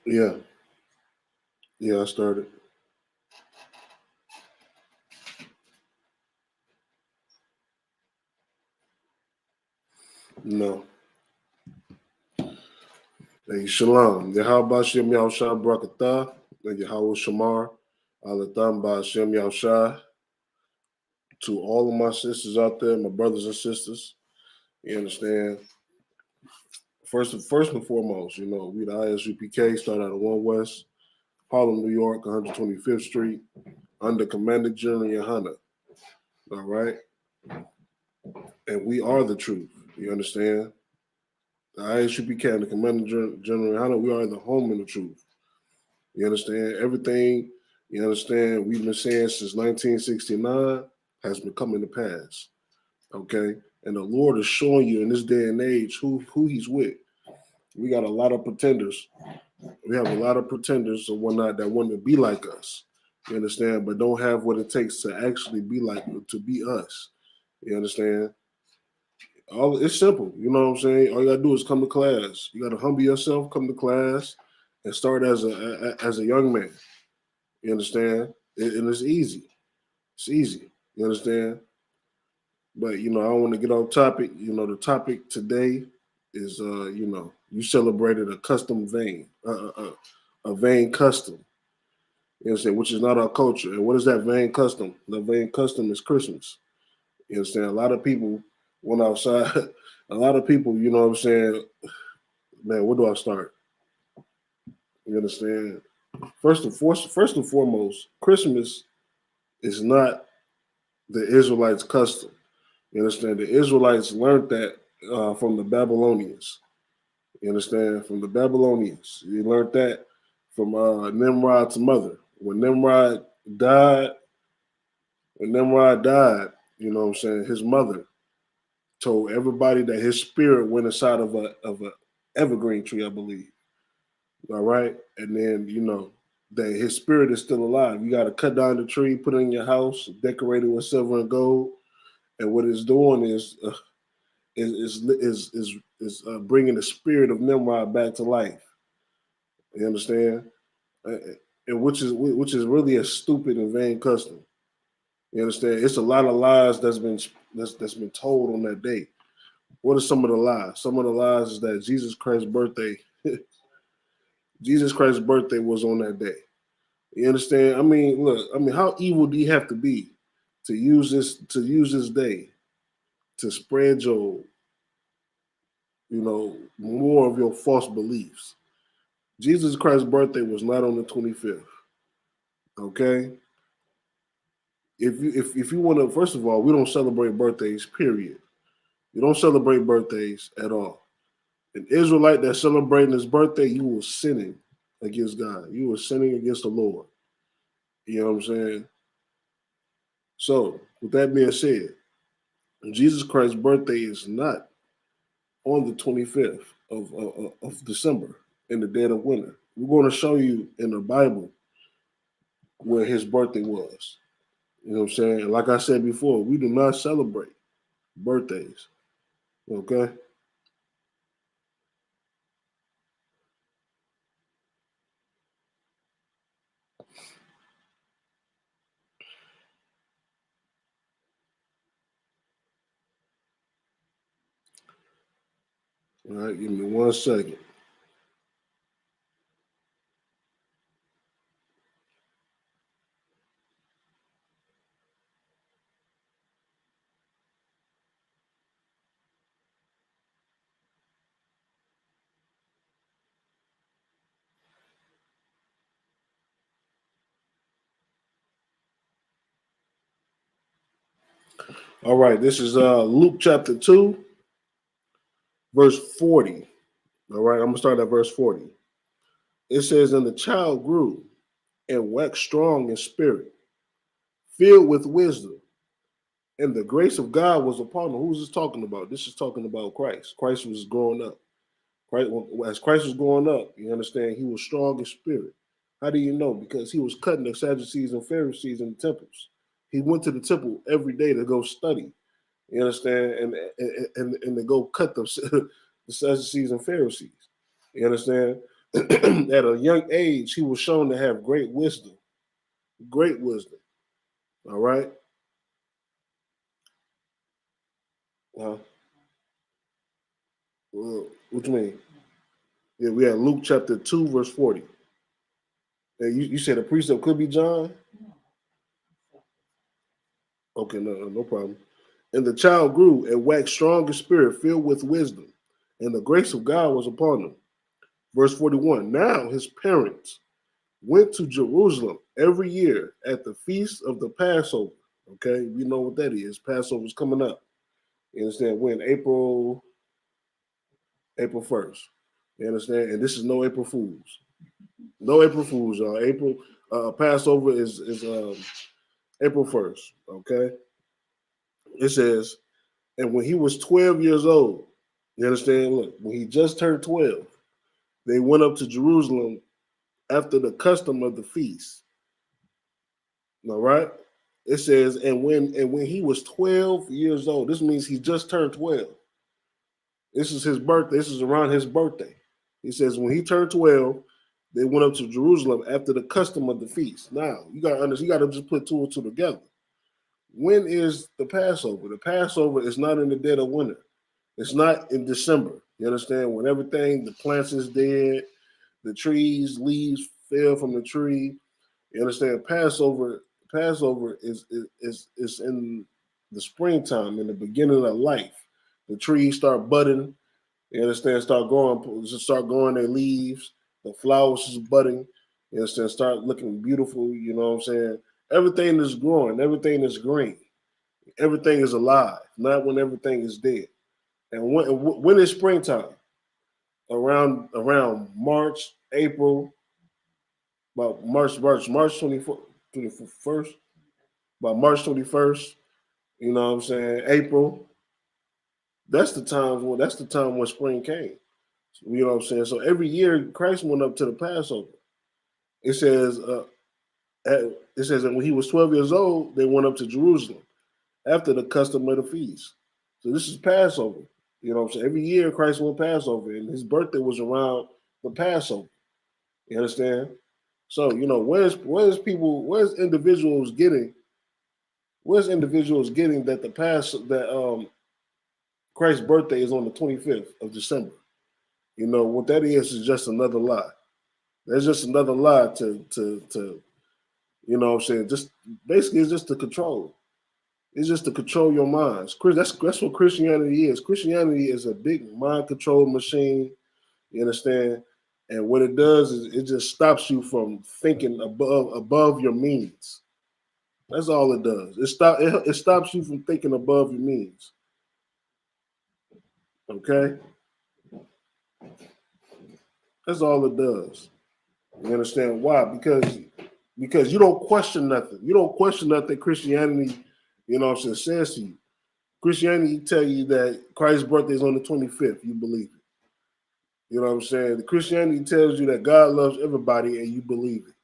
Yeah. Yeah, I started. No. Hey, Shalom. Yahweh Shem Yahshua Brakatah. And Yahweh Shamar. Alatham Shem Yahshua. To all of my sisters out there, my brothers and sisters. You understand? First and foremost, we the I.S.U.P.K, start out of 1 West, Harlem, New York, 125th Street, under Commander General Yahanna. All right? And we are the truth. You understand? The I.S.U.P.K and the Commander General Yahanna, we are the home of the truth. You understand? Everything, you understand, we've been saying since 1969 has been coming to pass. Okay? And the Lord is showing you in this day and age who he's with. We got a lot of pretenders. We have a lot of pretenders and whatnot that want to be like us. You understand? But don't have what it takes to actually be like, to be us. You understand? It's simple. You know what I'm saying? All you gotta do is come to class. You gotta humble yourself, come to class, and start as a young man. You understand? And it's easy. It's easy. You understand? But I don't want to get off topic. The topic today is you celebrated a custom vein, a vain custom. You understand? Which is not our culture. And what is that vain custom? The vain custom is Christmas. You understand? A lot of people went outside. A lot of people, you know what I'm saying? Man, where do I start? You understand? First and foremost, Christmas is not the Israelites' custom. You understand? The Israelites learned that from the Babylonians. You understand? From the Babylonians. You learned that from Nimrod's mother. Died, when Nimrod died, you know what I'm saying, his mother told everybody that his spirit went inside of a evergreen tree, I believe. All right. And then, that his spirit is still alive. You got to cut down the tree, put it in your house, decorate it with silver and gold. And what it's doing is bringing the spirit of Nimrod back to life. You understand? And which is really a stupid and vain custom. You understand? It's a lot of lies that's been told on that day. What are some of the lies? Some of the lies is that Jesus Christ's birthday was on that day. You understand? I mean, look, how evil do you have to be to use this day to spread more of your false beliefs? Jesus Christ's birthday was not on the 25th. Okay? If you want to, first of all, we don't celebrate birthdays, period. We don't celebrate birthdays at all. An Israelite that's celebrating his birthday, you were sinning against God. You were sinning against the Lord. You know what I'm saying? So, with that being said, Jesus Christ's birthday is not on the 25th of December in the dead of winter. We're going to show you in the Bible where his birthday was. You know what I'm saying? Like I said before, we do not celebrate birthdays. Okay? All right, give me 1 second. All right, this is Luke chapter 2, verse 40. All right, I'm going to start at verse 40. It says, "And the child grew and waxed strong in spirit, filled with wisdom, and the grace of God was upon him." Who's this talking about? This is talking about Christ. Christ was growing up. As Christ was growing up, you understand, he was strong in spirit. How do you know? Because he was cutting the Sadducees and Pharisees in the temples. He went to the temple every day to go study. You understand, and to go cut the Sadducees and Pharisees. You understand. At a young age, he was shown to have great wisdom. Great wisdom. All right. Well, what you mean? Yeah, we had Luke chapter 2, verse 40. And you said a precept could be John? Okay, no problem. And the child grew and waxed strong in spirit, filled with wisdom, and the grace of God was upon him. Verse 41. Now his parents went to Jerusalem every year at the feast of the Passover. Okay, we know what that is. Passover's coming up. You understand? When April 1st. You understand? And this is no April Fools. No April Fools, y'all. April Passover is April 1st. Okay. It says, and when he was 12 years old, you understand? Look, when he just turned 12, they went up to Jerusalem after the custom of the feast. All right. It says, and when he was 12 years old, this means he just turned 12. This is his birthday. This is around his birthday. He says, when he turned 12, they went up to Jerusalem after the custom of the feast. Now, you gotta understand, you gotta just put two and two together. When is the Passover? The Passover is not in the dead of winter. It's not in December. You understand? When everything, the plants is dead, the trees, leaves fell from the tree. You understand? Passover is in the springtime, in the beginning of life. The trees start budding. You understand? Start growing their leaves. The flowers is budding. You understand? Start looking beautiful. You know what I'm saying? Everything is growing. Everything is green. Everything is alive. Not when everything is dead. And when is springtime? Around March, April, about March 21st, about March 21st. You know what I'm saying? April. That's the time when spring came. You know what I'm saying? So every year Christ went up to the Passover. It says that when he was 12 years old, they went up to Jerusalem after the custom of the feast. So this is Passover. You know what I'm saying? Every year Christ went Passover, and his birthday was around the Passover. You understand? So, where's individuals getting that Christ's birthday is on the 25th of December? You know what that is just another lie. That's just another lie to you know what I'm saying? Just basically it's just to control. It's just to control your minds. That's what Christianity is. Christianity is a big mind control machine. You understand? And what it does is it just stops you from thinking above your means. That's all it does. It stops you from thinking above your means. Okay? That's all it does. You understand why? Because you don't question nothing. You don't question nothing Christianity, you know what I'm saying, says to you. Christianity tell you that Christ's birthday is on the 25th. You believe it. You know what I'm saying? The Christianity tells you that God loves everybody and you believe it.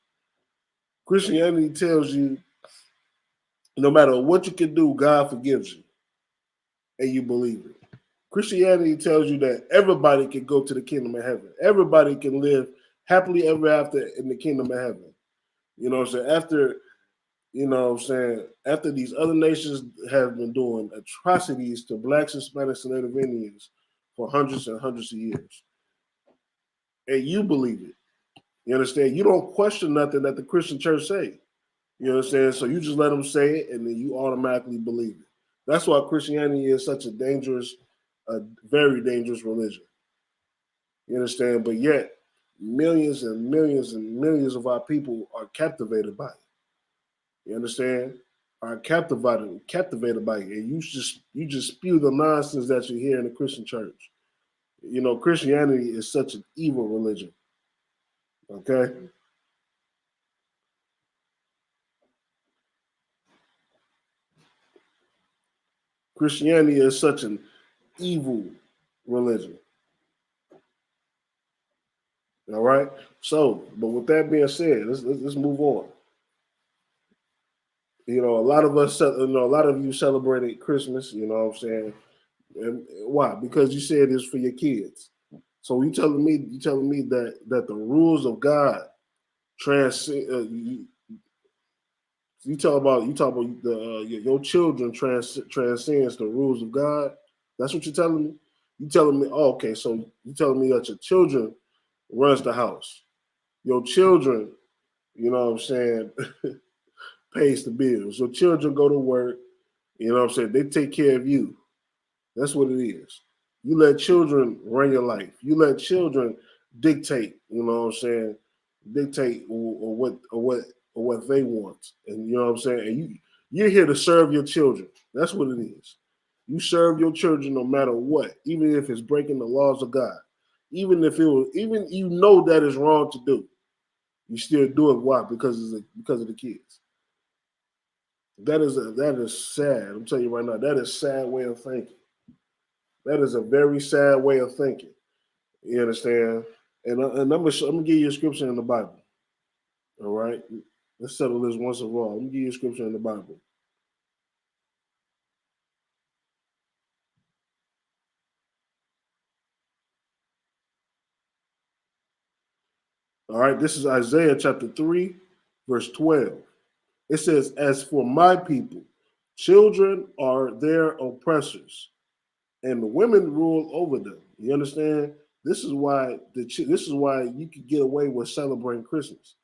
Christianity tells you no matter what you can do, God forgives you and you believe it. Christianity tells you that everybody can go to the kingdom of heaven. Everybody can live happily ever after in the kingdom of heaven. You know what I'm saying? After these other nations have been doing atrocities to blacks, Hispanics, and Native Indians for hundreds and hundreds of years. And you believe it. You understand? You don't question nothing that the Christian church say. You understand? So you just let them say it and then you automatically believe it. That's why Christianity is such a very dangerous religion. You understand? But yet, millions and millions and millions of our people are captivated by it. You understand? Are captivated by it. And you just spew the nonsense that you hear in the Christian church. You know, Christianity is such an evil religion. Okay? Christianity is such an evil religion. All right. So, but with that being said, let's move on. You know, a lot of you celebrated Christmas. You know what I'm saying? And why? Because you said it's for your kids. So you telling me that the rules of God transcend? You talk about the your children transcends the rules of God. That's what you're telling me. You telling me? Oh, okay. So you telling me that your children runs the house. Your children, you know what I'm saying, pays the bills. Your children go to work. You know what I'm saying. They take care of you. That's what it is. You let children run your life. You let children dictate, you know what I'm saying, dictate or what they want. And you know what I'm saying? And you're here to serve your children. That's what it is. You serve your children no matter what, even if it's breaking the laws of God. Even if it was, even you know that is wrong to do, you still do it. Why? Because of the kids. That is sad. I'm telling you right now, that is a sad way of thinking. That is a very sad way of thinking. You understand? And I'm gonna give you a scripture in the Bible. All right, let's settle this once and for all. Let me give you a scripture in the Bible. All right, this is Isaiah chapter 3, verse 12. It says, "As for my people, children are their oppressors, and the women rule over them." You understand? This is why you could get away with celebrating Christmas.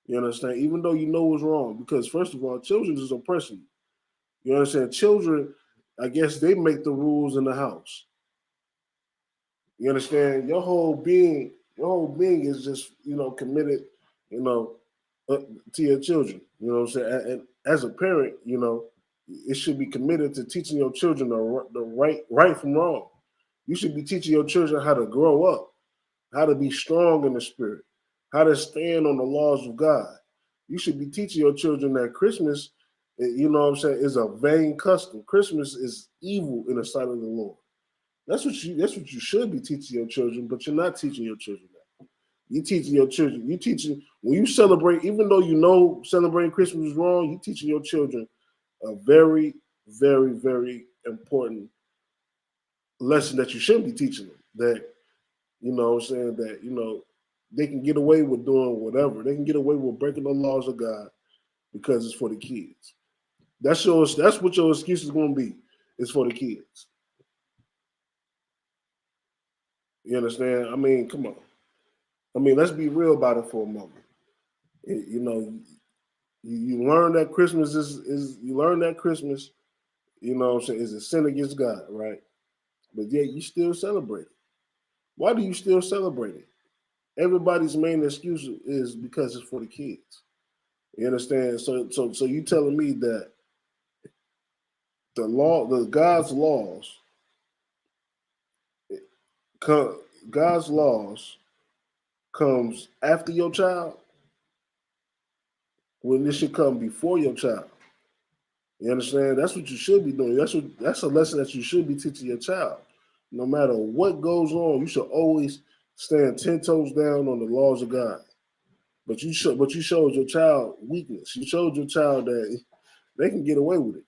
You understand? Even though you know it's wrong, because first of all, children is oppressing you. You understand? Children, I guess they make the rules in the house. You understand? Your whole being is just, committed, you know, uh, to your children. You know what I'm saying? And as a parent, it should be committed to teaching your children the right from wrong. You should be teaching your children how to grow up, how to be strong in the spirit, how to stand on the laws of God. You should be teaching your children that Christmas, you know what I'm saying, is a vain custom. Christmas is evil in the sight of the Lord. That's what you should be teaching your children, but you're not teaching your children that. You're teaching your children. You teaching when you celebrate, even though you know celebrating Christmas is wrong, you teaching your children a very, very, very important lesson that you shouldn't be teaching them. That you know what I'm saying, that they can get away with doing whatever. They can get away with breaking the laws of God because it's for the kids. That's what your excuse is gonna be. It's for the kids. You understand? I mean, come on. I mean, let's be real about it for a moment. You know, you learn that Christmas is you learn that Christmas, you know what I'm saying, is a sin against God, right? But yet you still celebrate it. Why do you still celebrate it? Everybody's main excuse is because it's for the kids. You understand? So you telling me that the co- God's laws comes after your child when this should come before your child. You understand? That's what you should be doing. That's a lesson that you should be teaching your child. No matter what goes on, you should always stand 10 toes down on the laws of God. But you showed your child weakness. You showed your child that they can get away with it.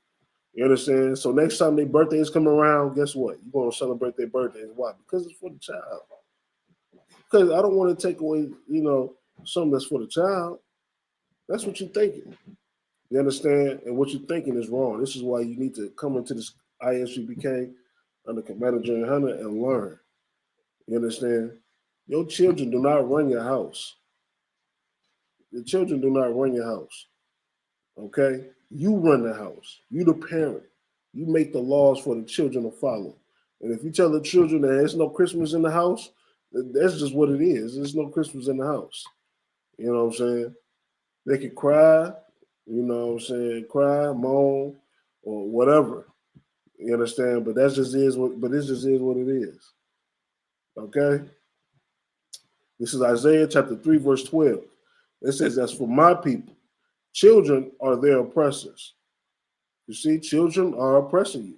You understand? So next time their birthdays come around, guess what? You're gonna celebrate their birthdays. Why? Because it's for the child. Because I don't want to take away, something that's for the child. That's what you're thinking. You understand? And what you're thinking is wrong. This is why you need to come into this I.S.U.P.K under Commander Yahanna and learn. You understand? Your children do not run your house. Your children do not run your house. Okay? You run the house. You the parent. You make the laws for the children to follow. And if you tell the children that there's no Christmas in the house, that's just what it is. There's no Christmas in the house. You know what I'm saying? They can cry, you know what I'm saying, cry, moan, or whatever. You understand? But this just is what it is. Okay? This is Isaiah chapter 3, verse 12. It says, "As for my people, children are their oppressors." You see, children are oppressing you.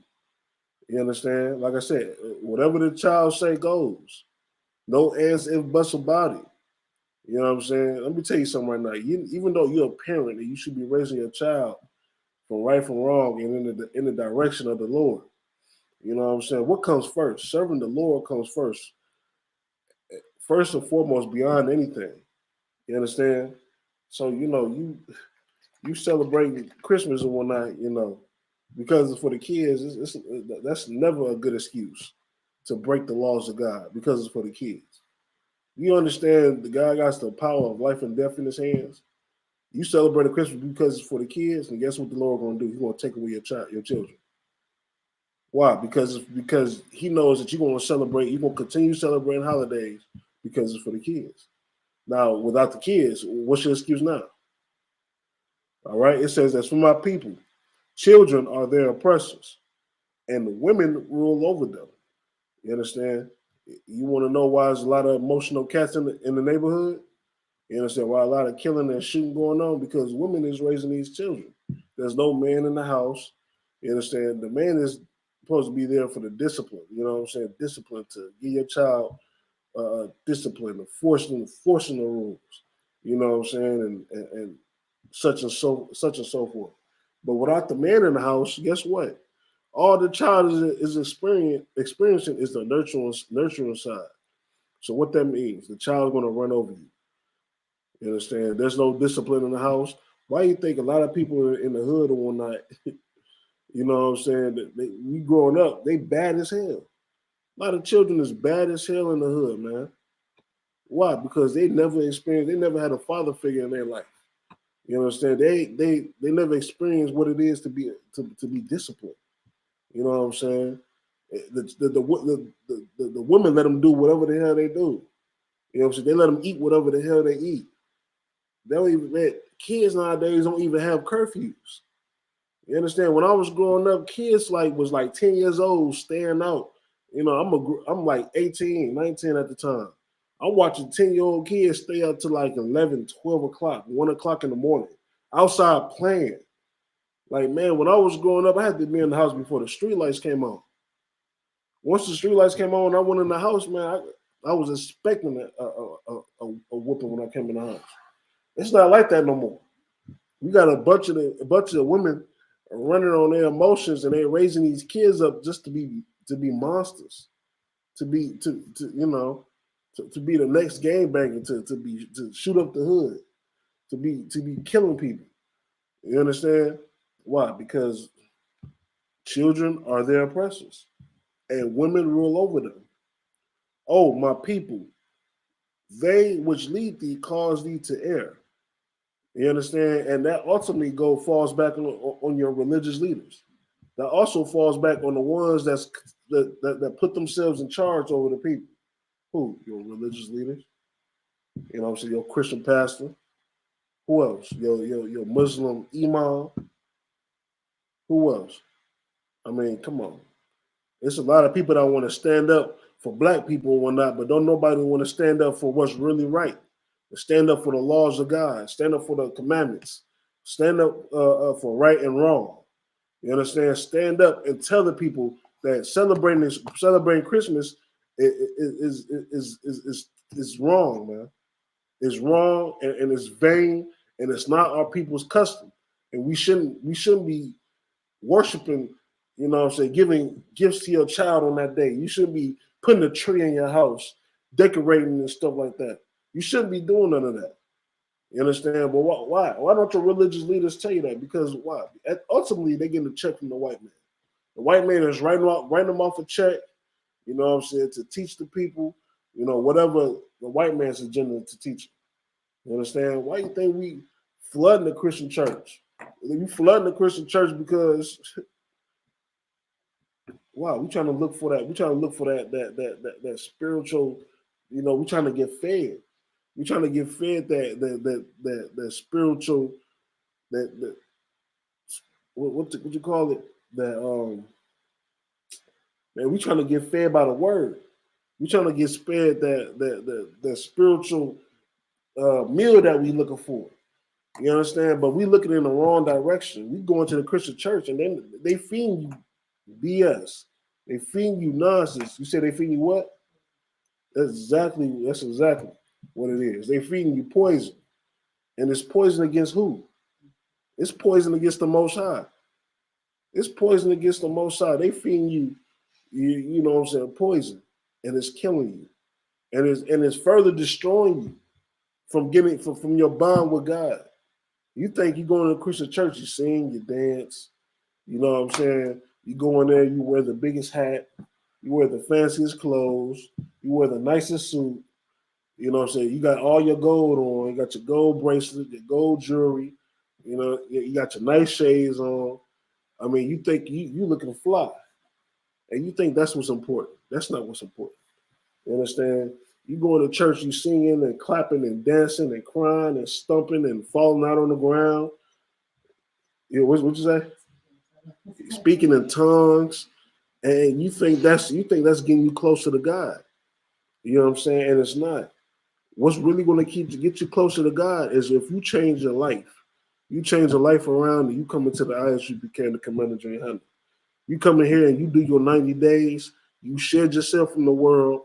You understand? Like I said, whatever the child say goes. No ands, if, buts about it. You know what I'm saying? Let me tell you something right now. Even though you're a parent and you should be raising your child from right from wrong and in the direction of the Lord. You know what I'm saying? What comes first? Serving the Lord comes first. first and foremost beyond anything. You understand? So you celebrate Christmas and whatnot, because it's for the kids. That's never a good excuse to break the laws of God because it's for the kids. You understand the God got the power of life and death in his hands. You celebrate a Christmas because it's for the kids, and guess what the Lord gonna do? He's gonna take away your children. Why? Because he knows that you're gonna celebrate, you're gonna continue celebrating holidays because it's for the kids. Now, without the kids, what's your excuse now? All right, it says that's for my people. Children are their oppressors, and the women rule over them. You understand? You want to know why there's a lot of emotional cats in the neighborhood? You understand why a lot of killing and shooting going on? Because women is raising these children. There's no man in the house. You understand? The man is supposed to be there for the discipline. You know what I'm saying? Discipline to give your child discipline, forcing the rules. You know what I'm saying? And such and so forth. But without the man in the house, guess what? All the child is experiencing is the nurturing side. So what that means, the child's going to run over you. You understand? There's no discipline in the house. Why do you think a lot of people in the hood and whatnot, you know what I'm saying, we growing up, they bad as hell. A lot of children is bad as hell in the hood, man. Why? Because they never had a father figure in their life. You understand? They never experienced what it is to be disciplined. You know what I'm saying? The women let them do whatever the hell they do. You know what I'm saying? They let them eat whatever the hell they eat. They don't even kids nowadays don't even have curfews. You understand? When I was growing up, kids was 10 years old, staying out. I'm like 18, 19 at the time. I'm watching 10-year-old kids stay up to like 11, 12 o'clock, 1 o'clock in the morning, outside playing. Like, man, when I was growing up, I had to be in the house before the street lights came on. Once the street lights came on, I went in the house, man. I was expecting a whooping when I came in the house. It's not like that no more. You got a bunch of women running on their emotions, and they're raising these kids up just to be monsters, to be the next game banger, to shoot up the hood, to be killing people. You understand? Why? Because children are their oppressors, and women rule over them. Oh, my people, they which lead thee cause thee to err. You understand? And that ultimately falls back on your religious leaders. That also falls back on the ones that put themselves in charge over the people. Who? Your religious leaders. You know what I'm saying? Your Christian pastor. Who else? Your Muslim imam. Who else? I mean, come on. There's a lot of people that want to stand up for black people and whatnot, but don't nobody want to stand up for what's really right. Stand up for the laws of God. Stand up for the commandments. Stand up for right and wrong. You understand? Stand up and tell the people that celebrating Christmas is wrong, man. It's wrong and it's vain and it's not our people's custom. And we shouldn't be worshiping, you know what I'm saying, giving gifts to your child on that day. You shouldn't be putting a tree in your house, decorating and stuff like that. You shouldn't be doing none of that. You understand? But why? Why don't your religious leaders tell you that? Because why? Ultimately, they're getting a check from the white man. The white man is writing them off a check, you know what I'm saying, to teach the people, whatever the white man's agenda to teach. You understand? Why do you think we flooding the Christian church? We flooding the Christian church because wow, we trying to look for that. We trying to look for that spiritual. We trying to get fed. We trying to get fed that spiritual what you call it, that man, we trying to get fed by the word. We trying to get fed that spiritual meal that we looking for. You understand? But we looking in the wrong direction. We going to the Christian church and then they feed you BS. They feed you nonsense. You say they feed you what? That's exactly what it is. They feeding you poison. And it's poison against who? It's poison against the Most High. It's poison against the Most High. They feeding you know what I'm saying, poison. And it's killing you. and it's further destroying you from getting from your bond with God. You think you go to a Christian church, you sing, you dance, you know what I'm saying? You go in there, you wear the biggest hat, you wear the fanciest clothes, you wear the nicest suit, you know what I'm saying? You got all your gold on, you got your gold bracelet, your gold jewelry, you know, you got your nice shades on. I mean, you think you looking fly, and you think that's what's important. That's not what's important. You understand? You go to church, you singing and clapping and dancing and crying and stumping and falling out on the ground. You know, what you say? Speaking in tongues, and you think that's getting you closer to God. You know what I'm saying? And it's not. What's really going to get you closer to God is if you change your life. You change your life around, and you come into the I.S.U.P.K, the Commander Yahanna. You come in here and you do your 90 days. You shed yourself from the world.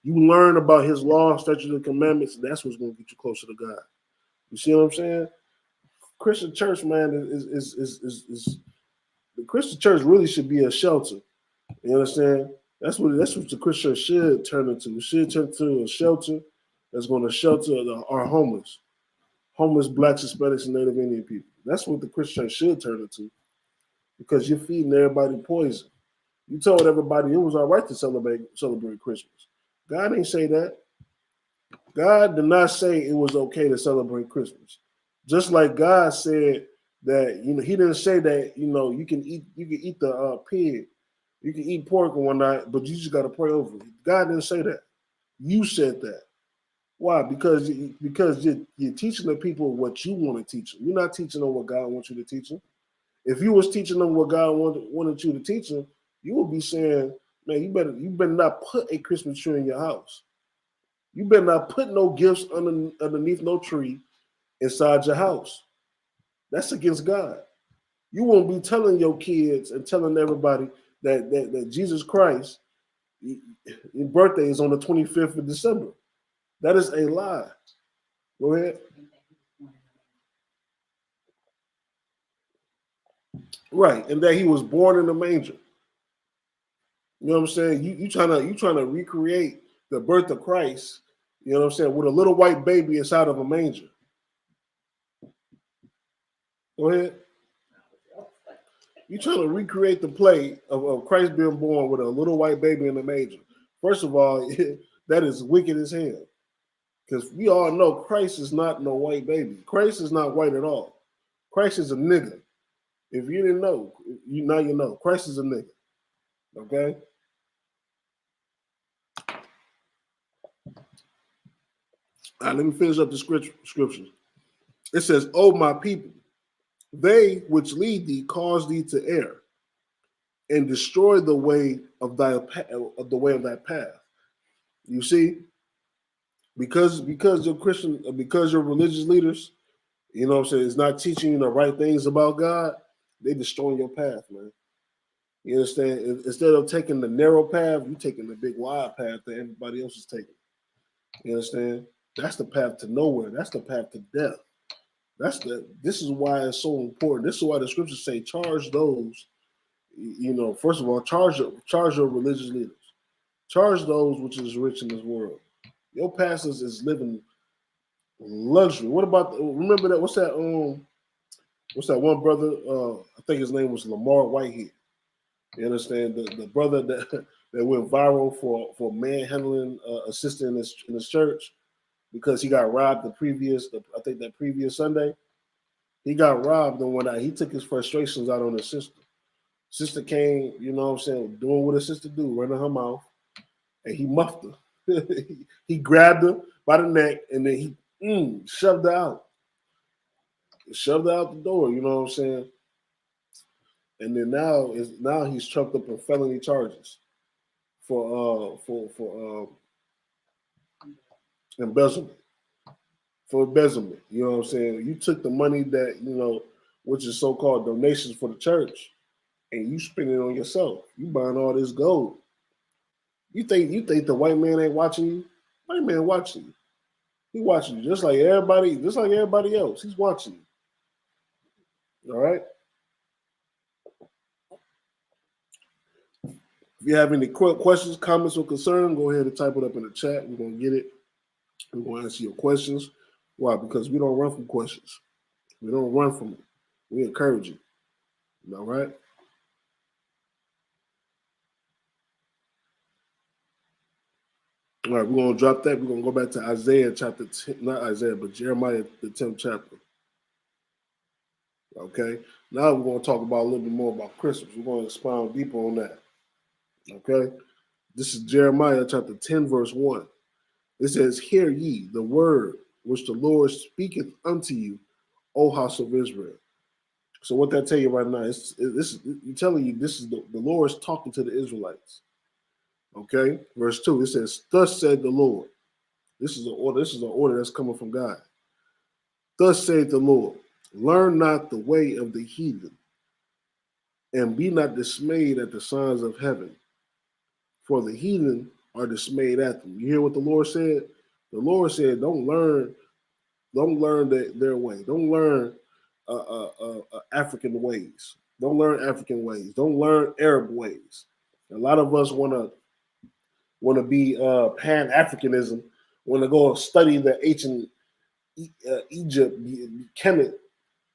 You learn about His law, statutes, and commandments. And that's what's going to get you closer to God. You see what I'm saying? Christian church, man, is the Christian church really should be a shelter. You understand? That's what the Christian should turn into. It should turn into a shelter that's going to shelter our homeless blacks, Hispanics, and Native Indian people. That's what the Christian should turn into, because you're feeding everybody poison. You told everybody it was all right to celebrate Christmas. God ain't say that. God did not say it was okay to celebrate Christmas. Just like God said that, He didn't say that, you can eat the pig, you can eat pork and whatnot, but you just got to pray over it. God didn't say that. You said that. Why? Because you're teaching the people what you want to teach them. You're not teaching them what God wants you to teach them. If you was teaching them what God wanted you to teach them, you would be saying, man, you better not put a Christmas tree in your house. You better not put no gifts underneath no tree inside your house. That's against God. You won't be telling your kids and telling everybody that Jesus Christ, his birthday is on the 25th of December. That is a lie. Go ahead. Right, and that he was born in a manger. You know what I'm saying? You trying to recreate the birth of Christ, you know what I'm saying, with a little white baby inside of a manger. Go ahead. You trying to recreate the play of Christ being born with a little white baby in the manger. First of all, that is wicked as hell. Because we all know Christ is not no white baby. Christ is not white at all. Christ is a nigga. If you didn't know, now you know. Christ is a nigga. Okay? All right, let me finish up the scriptures. It says, "O my people, they which lead thee cause thee to err, and destroy the way of thy path." You see, because you're Christian, because you're religious leaders, you know what I'm saying, it's not teaching you the right things about God, they destroying your path, man. You understand? Instead of taking the narrow path, you taking the big wide path that everybody else is taking. You understand? That's the path to nowhere. That's the path to death. This is why it's so important. This is why the scriptures say, charge those, first of all, charge your religious leaders. Charge those which is rich in this world. Your pastors is living luxury. What about, remember that, what's that one brother, I think his name was Lamar Whitehead. You understand? The brother that went viral for manhandling a sister in his church because he got robbed that previous Sunday. He got robbed, and when he took his frustrations out on his sister. Sister came, you know what I'm saying, doing what a sister do, running her mouth, and he muffed her. He grabbed her by the neck, and then he shoved her out. Shoved her out the door, you know what I'm saying? And then now he's trumped up in felony charges for embezzlement. For embezzlement, you know what I'm saying? You took the money that, which is so-called donations for the church, and you spend it on yourself. You buying all this gold. You think the white man ain't watching you? White man watching you. He watching you just like everybody else. He's watching you. All right. you have any questions, comments, or concerns, go ahead and type it up in the chat. We're going to get it. We're going to answer your questions. Why? Because we don't run from questions. We don't run from it. We encourage you. All right? All right, we're going to drop that. We're going to go back to Isaiah chapter 10, not Isaiah, but Jeremiah, the 10th chapter. Okay? Now we're going to talk about a little bit more about Christmas. We're going to expound deeper on that. Okay? This is Jeremiah chapter 10, verse 1. It says, "Hear ye the word which the Lord speaketh unto you, O house of Israel." So what that tell you right now, this is telling you this is the Lord is talking to the Israelites. Okay? Verse 2, it says, "Thus said the Lord." This is an order. This is an order that's coming from God. "Thus saith the Lord, learn not the way of the heathen, and be not dismayed at the signs of heaven. For the heathen are dismayed at them." You hear what the Lord said? The Lord said, don't learn their way. Don't learn African ways. Don't learn African ways. Don't learn Arab ways. A lot of us want to be Pan-Africanism, want to go study the ancient Egypt, Kemet.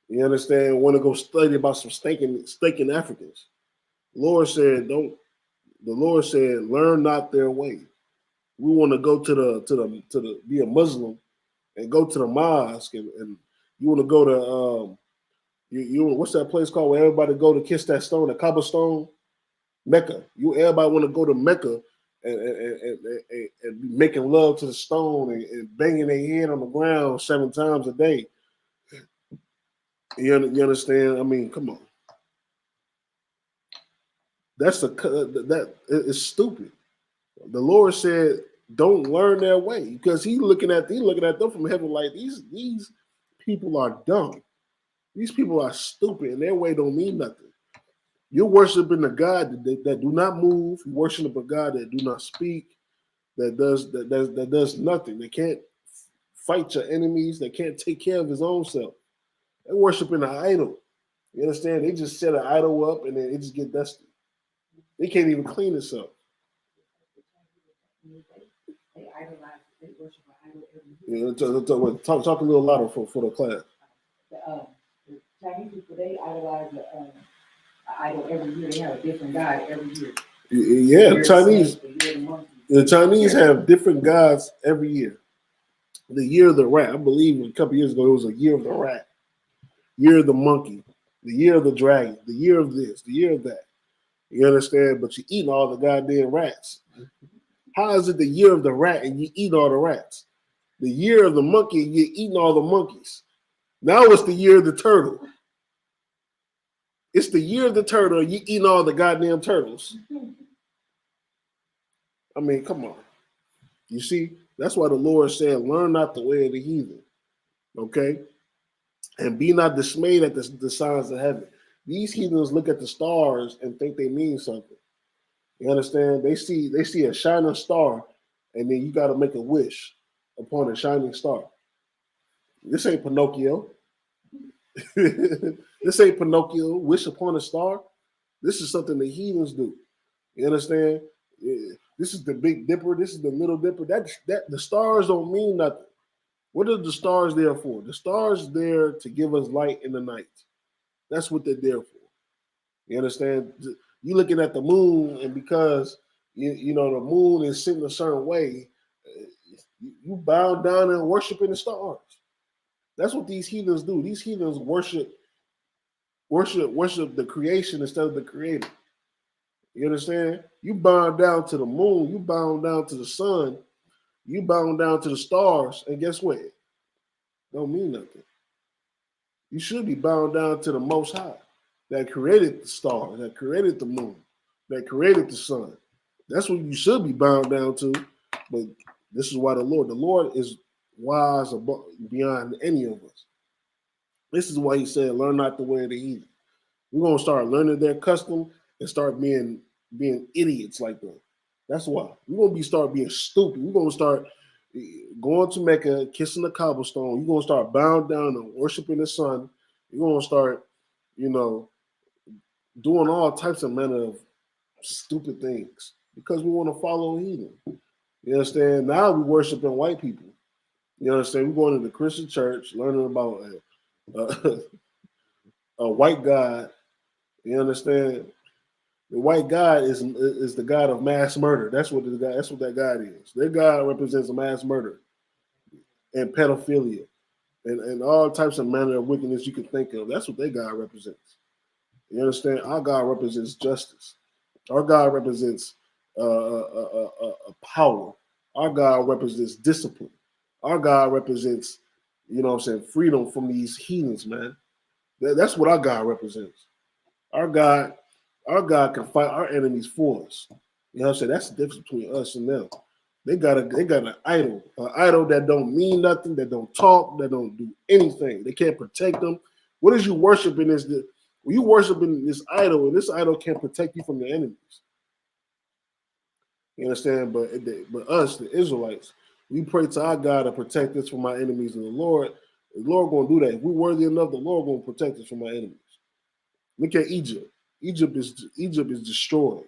You understand? Want to go study about some stinking Africans. The Lord said, learn not their way. We want to go to the be a Muslim and go to the mosque and you want to go to you what's that place called where everybody go to kiss that stone, the Kaaba stone? Mecca. Everybody want to go to Mecca and be making love to the stone and banging their head on the ground 7 times a day. You understand? I mean, come on. That is stupid. The Lord said, "Don't learn their way," because He's looking at them from heaven like these people are dumb. These people are stupid, and their way don't mean nothing. You're worshiping a God that do not move. You're worshiping a God that do not speak. That does nothing. They can't fight your enemies. They can't take care of His own self. They're worshiping an idol. You understand? They just set an idol up, and then it just get dusty. They can't even clean itself. They idolize. They worship an idol every year. Talk a little louder for the class. The Chinese people, they idolize an idol every year. They have a different god every year. Yeah, the Chinese have different gods every year. The year of the rat, I believe a couple years ago, it was a year of the rat, year of the monkey, the year of the dragon, the year of this, the year of that. You understand? But you eating all the goddamn rats. How is it the year of the rat and you eat all the rats? The year of the monkey, you're eating all the monkeys. Now it's the year of the turtle. It's the year of the turtle, you eating all the goddamn turtles. I mean, come on. You see, that's why the Lord said, learn not the way of the heathen. Okay? And be not dismayed at the signs of heaven. These heathens look at the stars and think they mean something. You understand? They see a shining star, and then you got to make a wish upon a shining star. This ain't Pinocchio. This ain't Pinocchio. Wish upon a star. This is something the heathens do. You understand? This is the Big Dipper. This is the Little Dipper. That the stars don't mean nothing. What are the stars there for? The stars there to give us light in the night. That's what they're there for. You understand? You looking at the moon, and because you know the moon is sitting a certain way, you bow down and worshiping the stars. That's what these heathens do. These heathens worship the creation instead of the creator. You understand? You bow down to the moon, you bow down to the sun, you bow down to the stars, and guess what? Don't mean nothing. You should be bound down to the Most High that created the stars, that created the moon, that created the sun. That's what you should be bound down to. But this is why the Lord is wise beyond any of us. This is why He said, learn not the way of the heathen. We're going to start learning their custom and start being idiots like them. That's why. We're going to start being stupid. We're going to start going to Mecca, kissing the cobblestone. You're going to start bowing down and worshiping the sun. You're going to start, doing all types of manner of stupid things because we want to follow heathen. You understand? Now we worshiping white people. You understand? We're going to the Christian church, learning about a white God. You understand? The white God is the God of mass murder. That's what that God is. Their God represents mass murder and pedophilia and all types of manner of wickedness you can think of. That's what their God represents. You understand? Our God represents justice. Our God represents power. Our God represents discipline. Our God represents, freedom from these heathens, man. That's what our God represents. Our God can fight our enemies for us. You know what I'm saying? That's the difference between us and them. They got an idol that don't mean nothing, that don't talk, that don't do anything. They can't protect them. What is you worshiping? You worshiping this idol, and this idol can't protect you from your enemies. You understand? But us, the Israelites, we pray to our God to protect us from our enemies, and the Lord gonna do that. If we're worthy enough, the Lord gonna protect us from our enemies. Look at Egypt. Egypt is destroyed.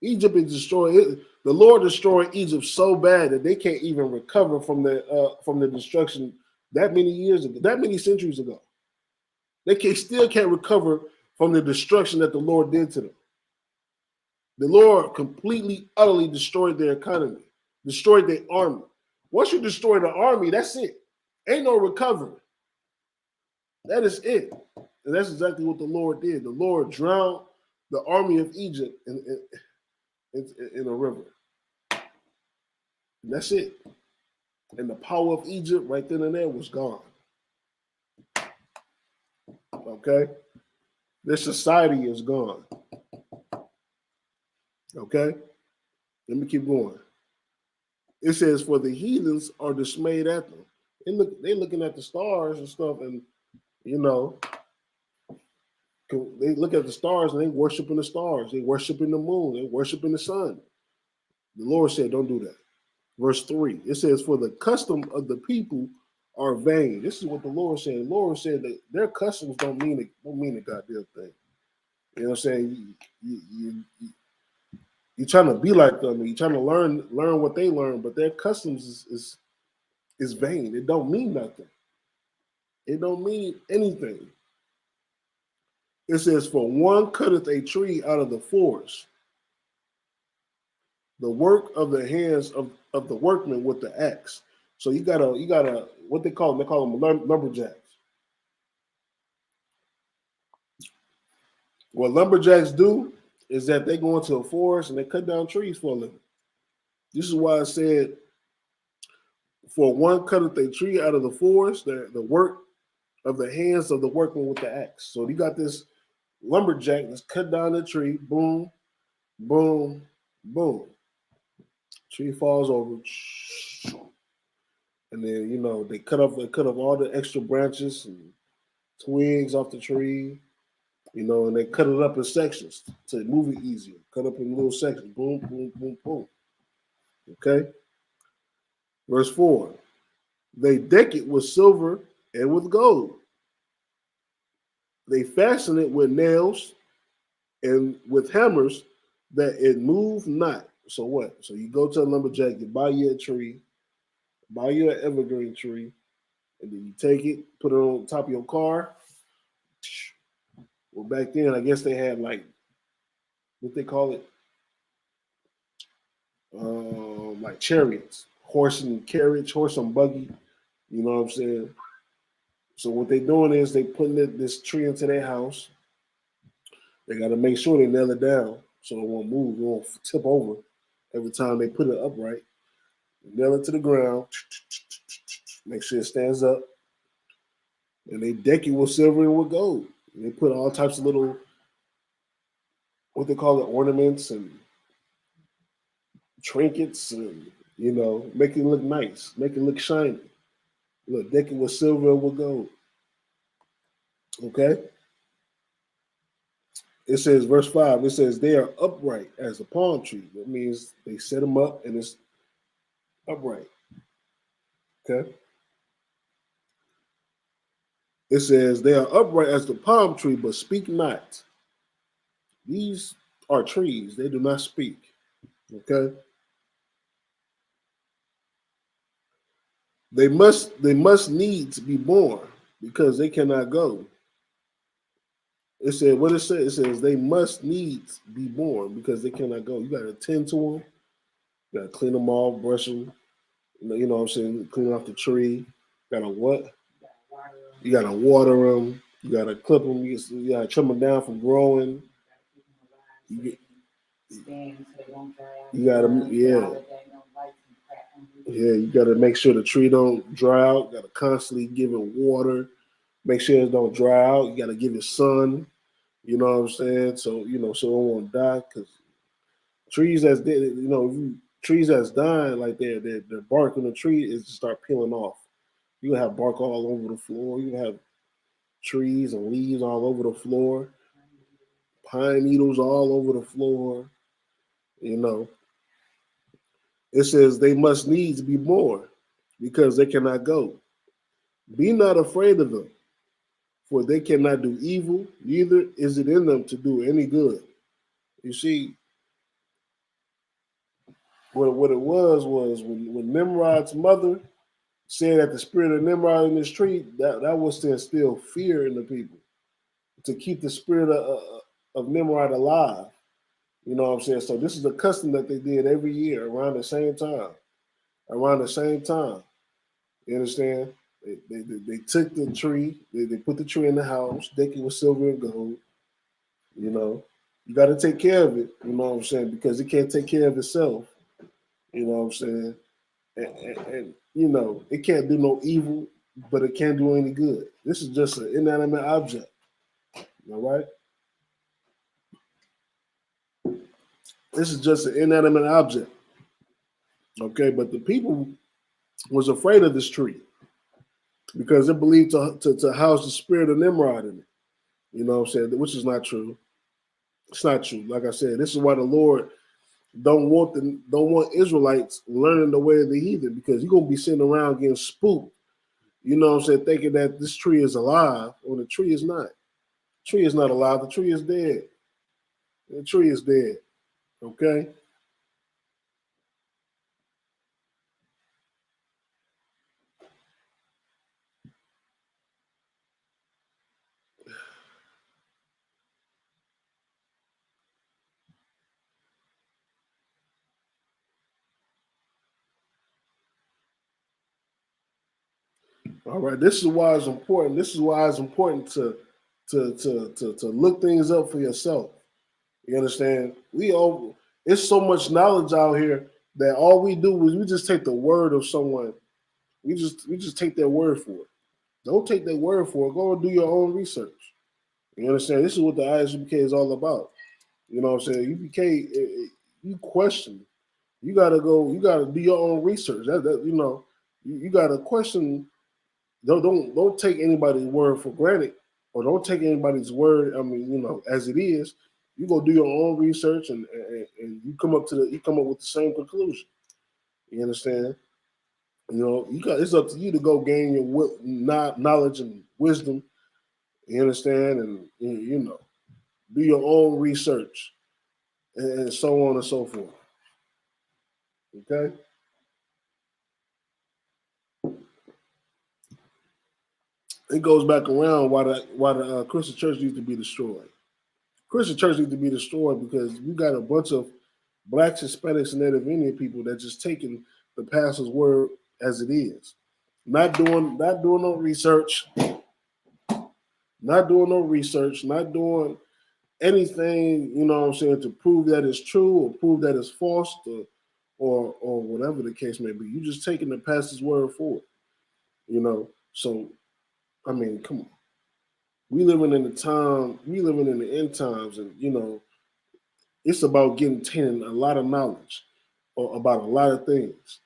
Egypt is destroyed. The Lord destroyed Egypt so bad that they can't even recover from the destruction that many years ago, that many centuries ago. They still can't recover from the destruction that the Lord did to them. The Lord completely, utterly destroyed their economy, destroyed their army. Once you destroy the army, that's it. Ain't no recovery. That is it. And that's exactly what the Lord did. The Lord drowned the army of Egypt in a river. And that's it. And the power of Egypt right then and there was gone. Okay? Their society is gone. Okay? Let me keep going. It says, for the heathens are dismayed at them. They're looking at the stars and stuff, and they look at the stars and they worshiping the stars. They worshiping the moon. They worshiping the sun. The Lord said, don't do that. Verse 3, it says, for the custom of the people are vain. This is what the Lord said. The Lord said that their customs don't mean a goddamn thing. You know what I'm saying? You're trying to be like them. You're trying to learn what they learn, but their customs is vain. It don't mean nothing. It don't mean anything. It says, for one cutteth a tree out of the forest, the work of the hands of the workman with the axe. So you gotta what they call them lumberjacks. What lumberjacks do is that they go into a forest and they cut down trees for a living. This is why I said, for one cutteth a tree out of the forest, the work of the hands of the workman with the axe. So you got this lumberjack that's cut down the tree, boom, boom, boom. Tree falls over, and then they cut off all the extra branches and twigs off the tree, and they cut it up in sections to move it easier. Cut up in little sections, boom, boom, boom, boom. Okay. Verse 4, they deck it with silver and with gold. They fasten it with nails and with hammers that it move not. So what? So you go to a lumberjack, you buy you a tree, buy you an evergreen tree, and then you take it, put it on top of your car. Well, back then, I guess they had like, what they call it, like chariots, horse and carriage, horse and buggy. You know what I'm saying? So what they doing is they putting this tree into their house. They got to make sure they nail it down so it won't move, it won't tip over every time they put it upright. Nail it to the ground, make sure it stands up, and they deck it with silver and with gold. And they put all types of little, what they call it, ornaments and trinkets, and make it look nice, make it look shiny. Look, deck it with silver and with gold. Okay. It says, verse 5, it says, they are upright as a palm tree. That means they set them up and it's upright. Okay. It says, they are upright as the palm tree, but speak not. These are trees. They do not speak. Okay? They must needs be born because they cannot go. It said what it says. It says they must needs be born because they cannot go. You got to tend to them. You got to clean them off, brush them. You know what I'm saying? Clean off the tree. Got to what? You got to water them. You got to clip them. You got to trim them down from growing. You, you got to yeah. You got to make sure the tree don't dry out. You got to constantly give it water. Make sure it don't dry out. You got to give it sun. You know what I'm saying? So so it won't die because trees that's dead, trees that's dying like their bark on the tree is to start peeling off. You have bark all over the floor. You have trees and leaves all over the floor, pine needles all over the floor. You know, it says they must needs be born because they cannot go. Be not afraid of them, for they cannot do evil, neither is it in them to do any good. You see, what it was when Nimrod's mother said that the spirit of Nimrod in this tree, that was to instill fear in the people, to keep the spirit of Nimrod alive. You know what I'm saying? So this is a custom that they did every year around the same time. Around the same time. You understand? They took the tree, they put the tree in the house, deck it with silver and gold. You know, you got to take care of it. You know what I'm saying? Because it can't take care of itself. You know what I'm saying? And it can't do no evil, but it can't do any good. This is just an inanimate object. All right? This is just an inanimate object. Okay, but the people was afraid of this tree because it believed to house the spirit of Nimrod in it. You know what I'm saying? Which is not true. It's not true. Like I said, this is why the Lord don't want Israelites learning the way of the heathen because you're gonna be sitting around getting spooked. You know what I'm saying? Thinking that this tree is alive when the tree is not. The tree is not alive. The tree is dead. The tree is dead. Okay. All right. This is why it's important. This is why it's important to look things up for yourself. You understand? It's so much knowledge out here that all we do is we just take the word of someone. We just take their word for it. Don't take their word for it. Go and do your own research. You understand? This is what the I.S.U.P.K is all about. You know what I'm saying? U.P.K. You question. You gotta go. You gotta do your own research. You gotta question. Don't take anybody's word for granted, or don't take anybody's word. I mean, as it is. You go do your own research, and you come up with the same conclusion. You understand? It's up to you to go gain your knowledge and wisdom. You understand, and do your own research, and so on and so forth. Okay. It goes back around why the Christian church needs to be destroyed. Christian church needs to be destroyed because you got a bunch of blacks, Hispanics, and Native Indian people that just taking the pastor's word as it is, not doing no research, not doing anything. You know what I'm saying, to prove that it's true or prove that it's false, or whatever the case may be. You just taking the pastor's word for it. So I mean, come on. We living in the end times, and it's about getting a lot of knowledge about a lot of things.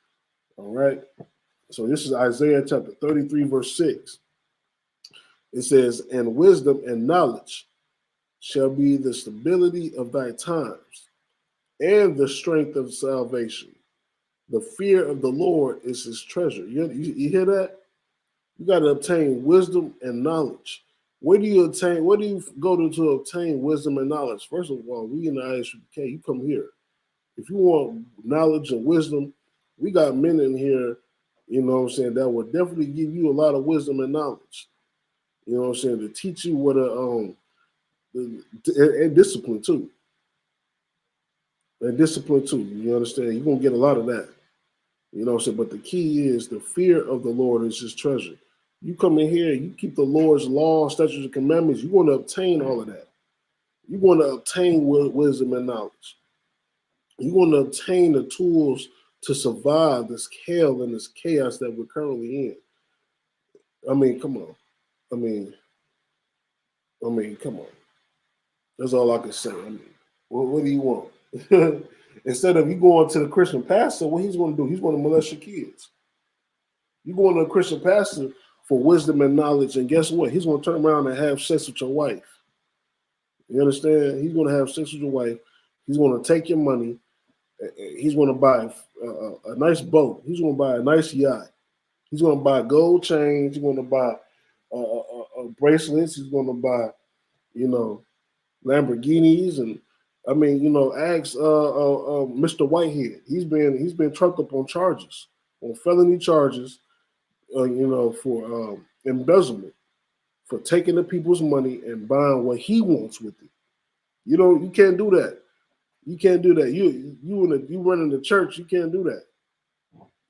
All right. So this is Isaiah chapter 33, verse 6. It says, "And wisdom and knowledge shall be the stability of thy times, and the strength of salvation. The fear of the Lord is his treasure." You hear that? You got to obtain wisdom and knowledge. Where do you obtain? Where do you go to obtain wisdom and knowledge? First of all, we in the I.S.U.P.K. You come here. If you want knowledge and wisdom, we got men in here. You know what I'm saying? That will definitely give you a lot of wisdom and knowledge. You know what I'm saying? To teach you what and discipline too. And discipline too. You understand? You're gonna get a lot of that. You know what I'm saying? But the key is the fear of the Lord is his treasure. You come in here, you keep the Lord's law, statutes, and commandments, you're going to obtain all of that. You're going to obtain wisdom and knowledge. You're going to obtain the tools to survive this hell and this chaos that we're currently in. I mean, come on. I mean, come on. That's all I can say. I mean, what do you want? Instead of you going to the Christian pastor, what he's going to do, he's going to molest your kids. You going to a Christian pastor for wisdom and knowledge, and guess what? He's going to turn around and have sex with your wife. You understand? He's going to have sex with your wife. He's going to take your money. He's going to buy a nice boat. He's going to buy a nice yacht. He's going to buy gold chains. He's going to buy bracelets. He's going to buy, Lamborghinis, and I mean, ask Mr. Whitehead. He's been trumped up on charges, on felony charges, for embezzlement, for taking the people's money and buying what he wants with it. You can't do that. You can't do that. You running the church. You can't do that.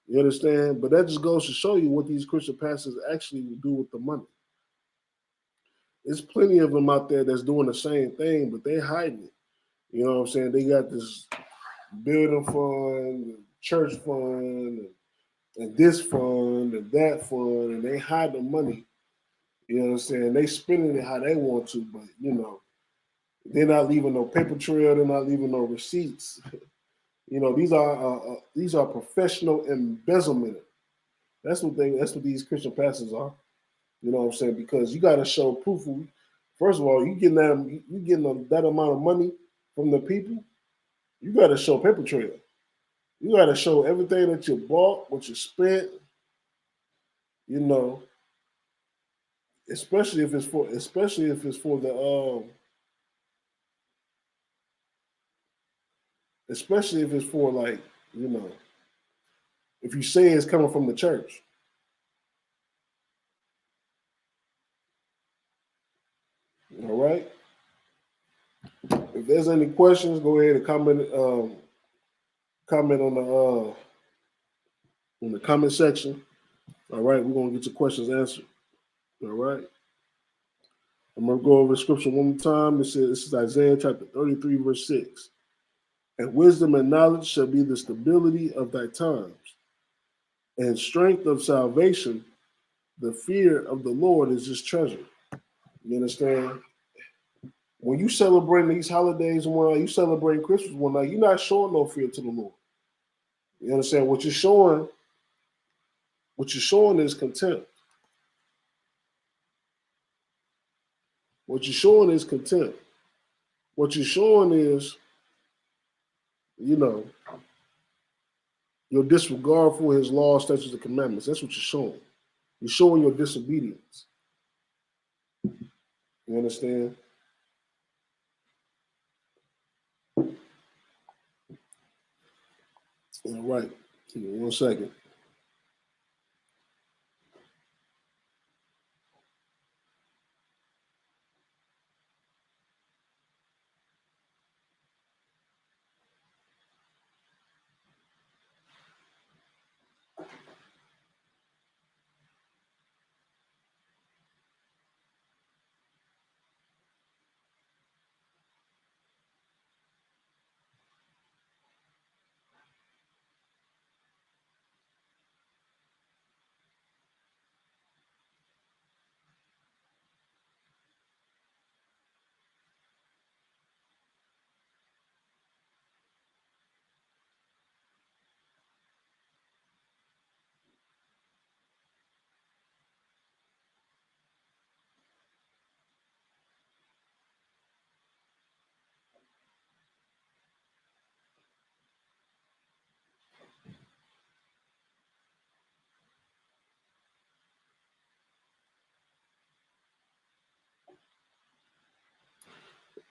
You understand? But that just goes to show you what these Christian pastors actually will do with the money. There's plenty of them out there that's doing the same thing, but they're hiding it. You know what I'm saying? They got this building fund, church fund, and this fund and that fund, and they hide the money. You know what I'm saying? They spending it how they want to, but they're not leaving no paper trail. They're not leaving no receipts. These are professional embezzlement. That's what these Christian pastors are. You know what I'm saying? Because you got to show proof. First of all, you getting that amount of money from the people. You got to show paper trail. You got to show everything that you bought, what you spent. Especially if it's for like if you say it's coming from the church. All right. If there's any questions, go ahead and comment in the comment section. All right, we're gonna get your questions answered. All right. I'm gonna go over the scripture one more time. This is Isaiah chapter 33, verse 6. And wisdom and knowledge shall be the stability of thy times, and strength of salvation. The fear of the Lord is his treasure. You understand? When you celebrate these holidays and whatnot, you celebrate Christmas one night, you're not showing no fear to the Lord. You understand? What you're showing is contempt. What you're showing is contempt. What you're showing is, your disregard for his law, statutes, and commandments. That's what you're showing. You're showing your disobedience. You understand? All right. Give me 1 second.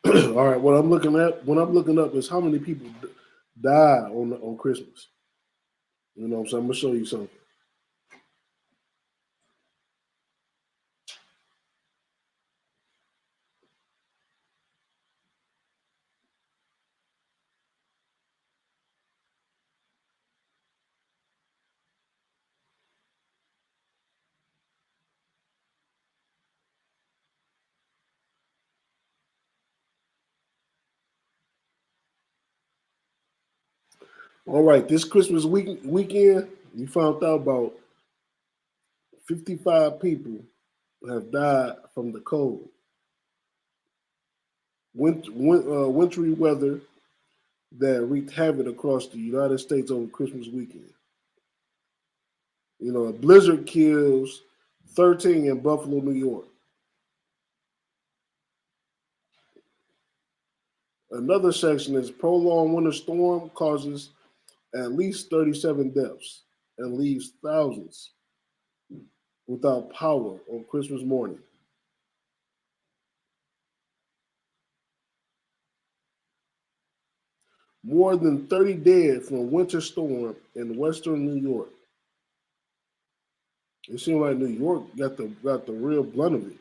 All right, what I'm looking up is how many people die on Christmas. You know what I'm saying? I'm gonna show you something. All right, this Christmas weekend, we found out about 55 people have died from the cold. Wintry weather that wreaked havoc across the United States over Christmas weekend. You know, a blizzard kills 13 in Buffalo, New York. Another section is prolonged winter storm causes at least 37 deaths and leaves thousands without power on Christmas morning. More than 30 dead from a winter storm in western New York. It seemed like New York got the real blunt of it.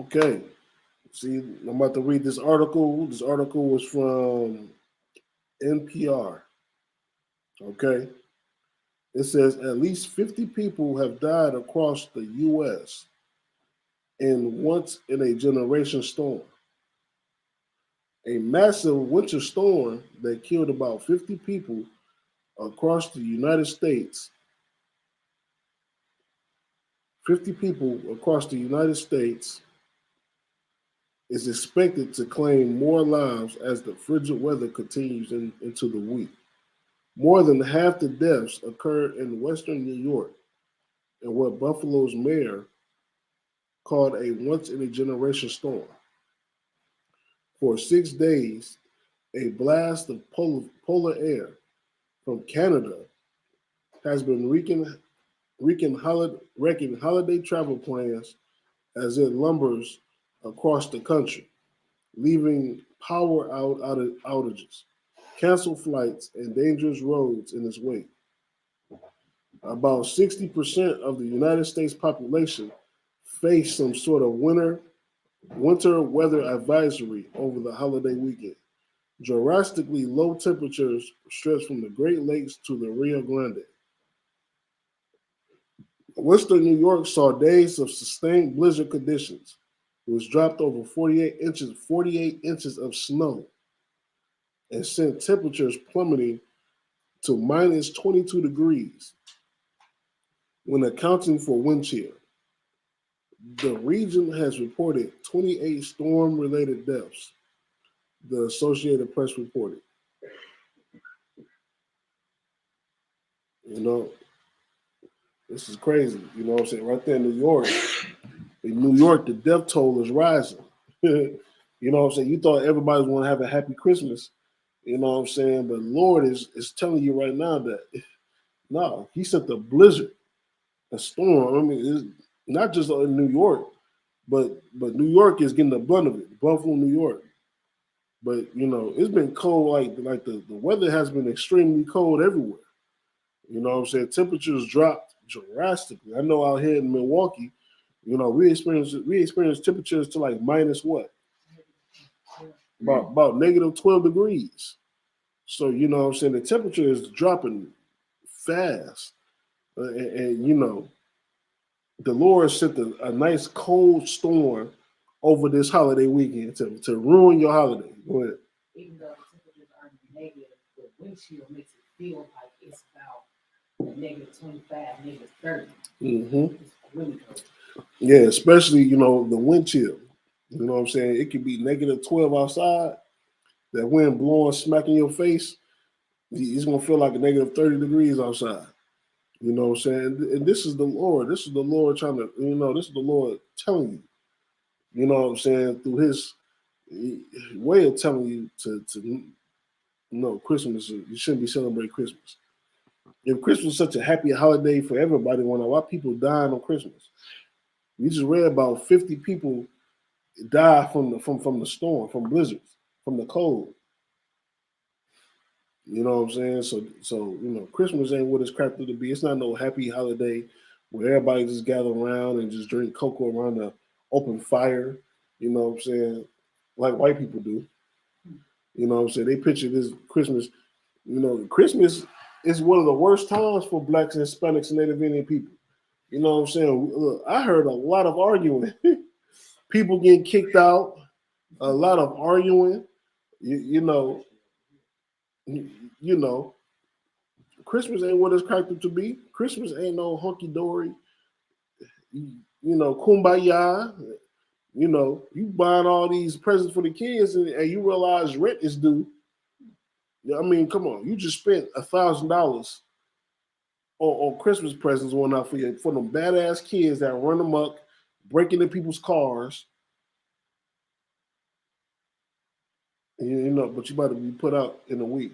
Okay. See, I'm about to read this article. This article was from NPR. Okay. It says at least 50 people have died across the U.S. in once in a generation storm. A massive winter storm that killed about 50 people across the United States. 50 people across the United States is expected to claim more lives as the frigid weather continues into the week. More than half the deaths occurred in western New York, and what Buffalo's mayor called a once in a generation storm. For 6 days, a blast of polar air from Canada has been wrecking holiday travel plans as it lumbers across the country, leaving outages, canceled flights, and dangerous roads in its wake. About 60% of the United States population face some sort of winter weather advisory over the holiday weekend. Drastically low temperatures stretch from the Great Lakes to the Rio Grande. Western New York saw days of sustained blizzard conditions, which dropped over 48 inches of snow and sent temperatures plummeting to minus 22 degrees when accounting for wind chill. The region has reported 28 storm-related deaths, the Associated Press reported. You know, this is crazy. You know what I'm saying? Right there in New York, the death toll is rising. You know what I'm saying? You thought everybody was going to have a happy Christmas. You know what I'm saying? But Lord is telling you right now that no, he sent a blizzard, a storm. I mean, it's not just in New York, but New York is getting the blunt of it. Buffalo, New York. But you know, it's been cold. Like the weather has been extremely cold everywhere. You know what I'm saying? Temperatures dropped drastically. I know out here in Milwaukee, you know, we experienced temperatures to like minus what? About negative 12 degrees. So you know what I'm saying? The temperature is dropping fast. And you know, the Lord sent a nice cold storm over this holiday weekend to ruin your holiday. Go ahead. Even though the temperatures are negative, the wind chill makes it feel like it's about negative 25, negative 30. Mm-hmm. It's really cold. Yeah, especially, you know, the wind chill. You know what I'm saying? It could be negative 12 outside. That wind blowing, smacking your face, it's going to feel like a negative 30 degrees outside. You know what I'm saying? And this is the Lord. This is the Lord trying to, this is the Lord telling you. You know what I'm saying? Through his way of telling you to Christmas, you shouldn't be celebrating Christmas. If Christmas is such a happy holiday for everybody, why people dying on Christmas? We just read about 50 people die from the storm, from blizzards, from the cold. You know what I'm saying? So Christmas ain't what it's cracked up to be. It's not no happy holiday where everybody just gather around and just drink cocoa around the open fire. You know what I'm saying? Like white people do. You know what I'm saying? They picture this Christmas. Christmas is one of the worst times for blacks and Hispanics and Native Indian people. You know what I'm saying? Look, I heard a lot of arguing. People getting kicked out. A lot of arguing. You know, Christmas ain't what it's cracked up to be. Christmas ain't no hunky dory. Kumbaya. You buying all these presents for the kids and you realize rent is due. I mean, come on, you just spent $1,000 on Christmas presents one out for them badass kids that run amok, breaking into people's cars. But you about to be put out in a week.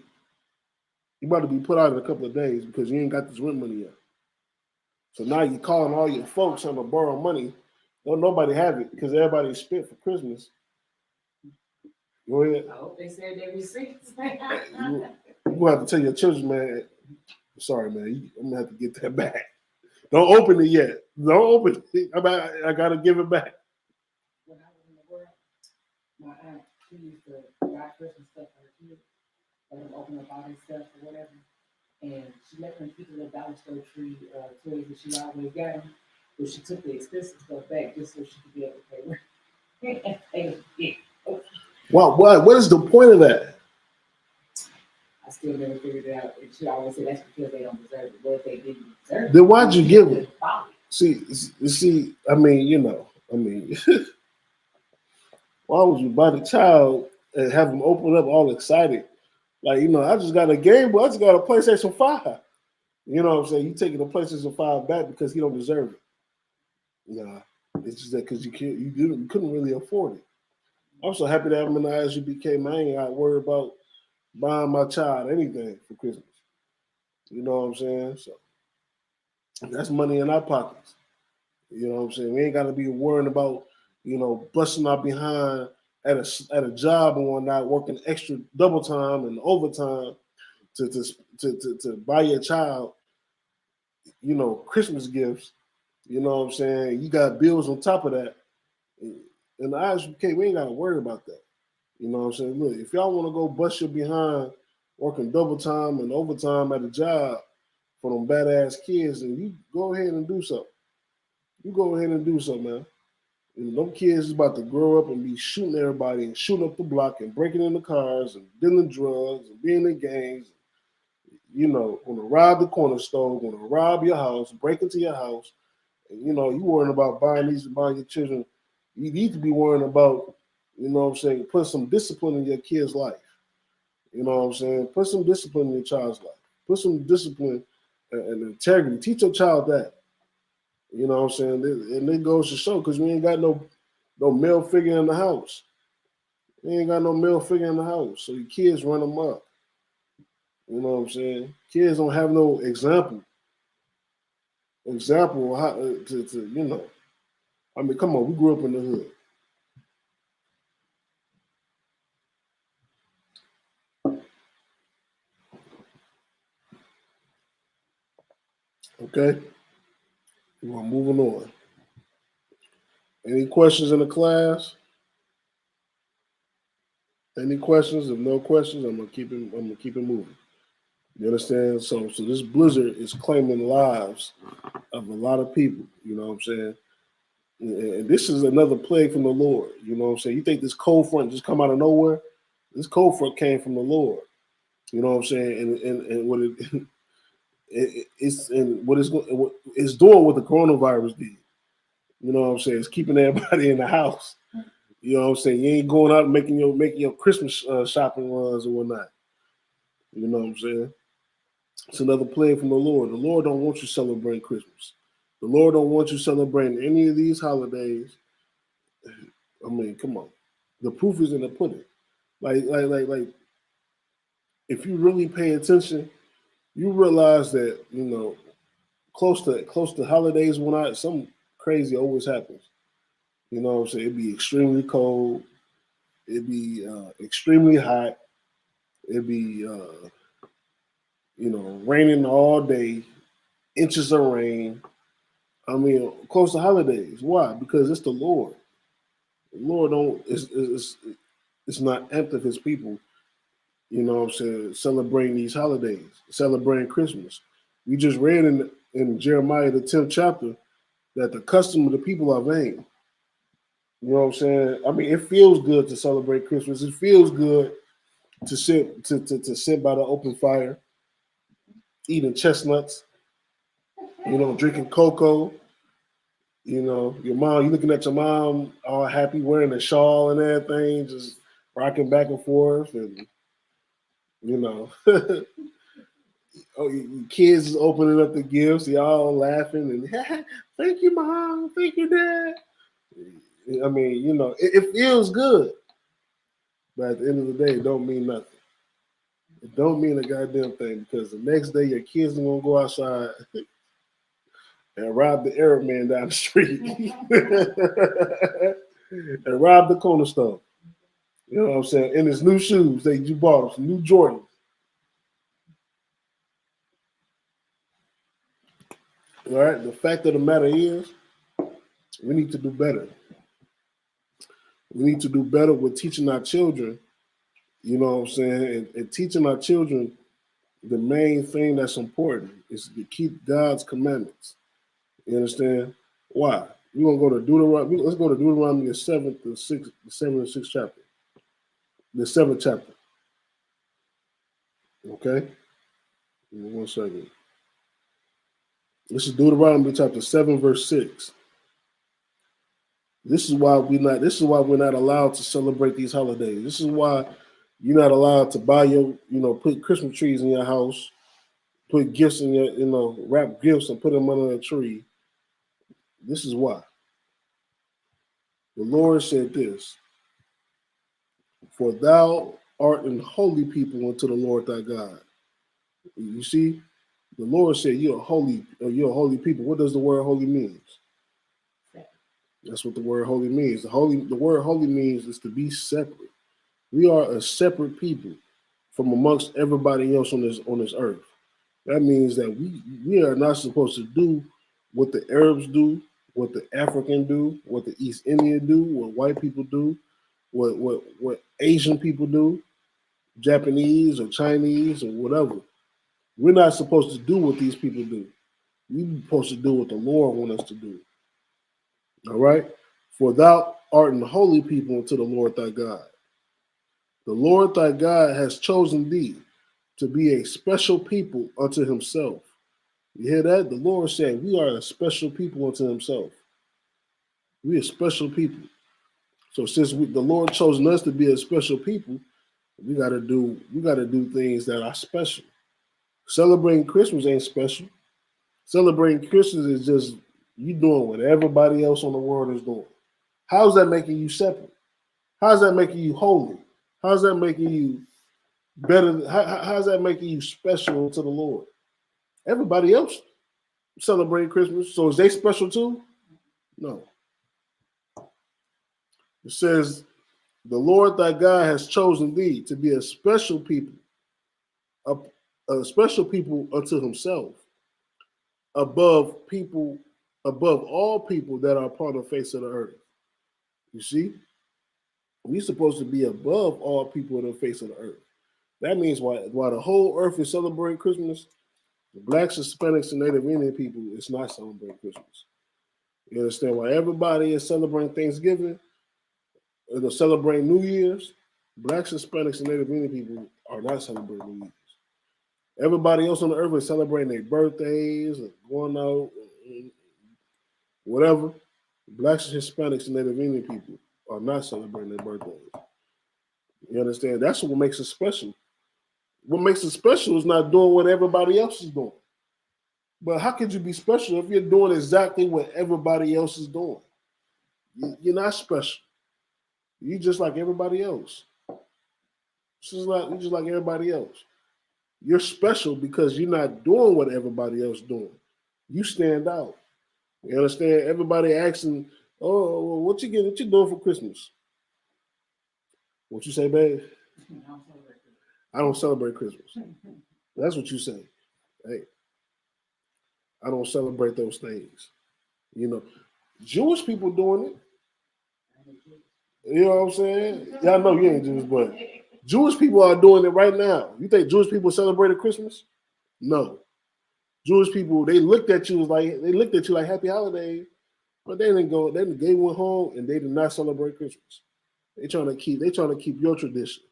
You about to be put out in a couple of days because you ain't got this rent money yet. So now you're calling all your folks trying to borrow money. Don't nobody have it because everybody spent for Christmas. Go ahead. I hope they said they receipts. You have to tell your children, man. Sorry, man. I'm gonna have to get that back. Don't open it yet. Don't open it. I gotta give it back. When I was in the world, my aunt, she used to buy Christmas stuff for her kids. Let them open up all this stuff or whatever. And she let them keep a little dollar store tree toys that she always got them. But she took the expensive stuff back just so she could be able to pay rent. What is the point of that? I still never figured it out. And she always said that's because they don't deserve it. But if they didn't deserve it, then why'd you give them? See, I mean, why would you buy the child and have them open up all excited? Like, I just got a Game Boy, I just got a PlayStation 5. You know what I'm saying? You taking the PlayStation 5 back because he don't deserve it. Nah, it's just that because you couldn't really afford it. I'm so happy that I'm in the I.S.U.P.K. Man, I ain't got to worry about buying my child anything for Christmas. You know what I'm saying? So that's money in our pockets. You know what I'm saying? We ain't got to be worrying about, busting our behind at a job and whatnot, working extra double time and overtime to buy your child, Christmas gifts. You know what I'm saying? You got bills on top of that. In the I.S.U.P.K, we ain't got to worry about that. You know what I'm saying? Look, if y'all want to go bust your behind working double time and overtime at a job for them badass kids, then you go ahead and do something. You go ahead and do something, man. Them kids is about to grow up and be shooting everybody and shooting up the block and breaking into cars and dealing drugs and being in gangs. Gonna rob the corner store, gonna rob your house, break into your house. And, you worrying about buying your children. You need to be worrying about, put some discipline in your kid's life. You know what I'm saying? Put some discipline in your child's life. Put some discipline and integrity. Teach your child that. You know what I'm saying? And it goes to show because we ain't got no male figure in the house. We ain't got no male figure in the house. So your kids run them up. You know what I'm saying? Kids don't have no example of how to. I mean, come on, we grew up in the hood. Okay? We're moving on. Any questions in the class? Any questions? If no questions, I'm gonna keep it moving. You understand? So this blizzard is claiming lives of a lot of people. You know what I'm saying? And this is another plague from the Lord. You know what I'm saying? You think this cold front just come out of nowhere? This cold front came from the Lord. You know what I'm saying? And what it's doing what the coronavirus did. You know what I'm saying? It's keeping everybody in the house. You know what I'm saying? You ain't going out and making your Christmas shopping runs or whatnot. You know what I'm saying? It's another plague from the Lord. The Lord don't want you celebrating Christmas. The Lord don't want you celebrating any of these holidays. I mean, come on. The proof is in the pudding. Like, if you really pay attention, you realize that, close to holidays when some crazy always happens. You know what I'm saying? It'd be extremely cold. It'd be extremely hot. It'd be raining all day, inches of rain. I mean, close to holidays. Why? Because it's the Lord. The Lord don't. It's not amped of His people. You know what I'm saying? Celebrating these holidays, celebrating Christmas. We just read in Jeremiah the 10th chapter that the custom of the people are vain. You know what I'm saying? I mean, it feels good to celebrate Christmas. It feels good to sit by the open fire, eating chestnuts, drinking cocoa. Your mom, you looking at your mom all happy, wearing a shawl and everything, just rocking back and forth, and oh, your kids is opening up the gifts, y'all laughing and thank you, mom, thank you, dad. I mean, it feels good, but at the end of the day, it don't mean nothing. It don't mean a goddamn thing because the next day your kids are gonna go outside and rob the Arab man down the street and rob the corner store. You know what I'm saying? In his new shoes that you bought him, some new Jordans. All right. The fact of the matter is, we need to do better. We need to do better with teaching our children. You know what I'm saying? And teaching our children the main thing that's important is to keep God's commandments. You understand? Why? We're gonna go to Deuteronomy. Let's go to Deuteronomy the seventh and sixth chapter. The seventh chapter. Okay? Give me 1 second. This is Deuteronomy chapter 7, verse 6. This is why we're not allowed to celebrate these holidays. This is why you're not allowed to buy put Christmas trees in your house, put gifts in your, wrap gifts and put them under a tree. This is why. The Lord said this, for thou art an holy people unto the Lord thy God. You see, the Lord said you're a holy people. What does the word holy mean? That's what the word holy means. The word holy means is to be separate. We are a separate people from amongst everybody else on this earth. That means that we are not supposed to do what the Arabs do, what the African do, what the East Indian do, what white people do, what Asian people do, Japanese or Chinese or whatever. We're not supposed to do what these people do. We're supposed to do what the Lord wants us to do. All right? For thou art an holy people unto the Lord thy God. The Lord thy God has chosen thee to be a special people unto himself. You hear that? The Lord said we are a special people unto himself. We are special people. So since the Lord chosen us to be a special people, we gotta do things that are special. Celebrating Christmas ain't special. Celebrating Christmas is just you doing what everybody else on the world is doing. How's that making you separate? How's that making you holy? How's that making you better? How's that making you special to the Lord? Everybody else celebrating Christmas, so is they special too? No. It says, the Lord thy God has chosen thee to be a special people, a special people unto himself, above all people that are upon the face of the earth. You see? We're supposed to be above all people on the face of the earth. That means while the whole earth is celebrating Christmas, the blacks, Hispanics, and Native Indian people is not celebrating Christmas. You understand? While everybody is celebrating Thanksgiving, or they're celebrating New Year's, blacks, Hispanics, and Native Indian people are not celebrating New Year's. Everybody else on the earth is celebrating their birthdays, or going out, whatever. Blacks, Hispanics, and Native Indian people are not celebrating their birthdays. You understand? That's what makes it special. What makes it special is not doing what everybody else is doing. But how could you be special if you're doing exactly what everybody else is doing? You're not special. You're just like everybody else. You're just like everybody else. You're special because you're not doing what everybody else doing. You stand out. You understand? Everybody asking, "Oh, what you getting? What you doing for Christmas?" What you say, babe? I don't celebrate Christmas. That's what you say. Hey, I don't celebrate those things. You know, Jewish people doing it. You know what I'm saying? Y'all know you ain't Jewish, but Jewish people are doing it right now. You think Jewish people celebrated Christmas? No. Jewish people, they looked at you like happy holidays, but they didn't go. They went home and they did not celebrate Christmas. They trying to keep your tradition.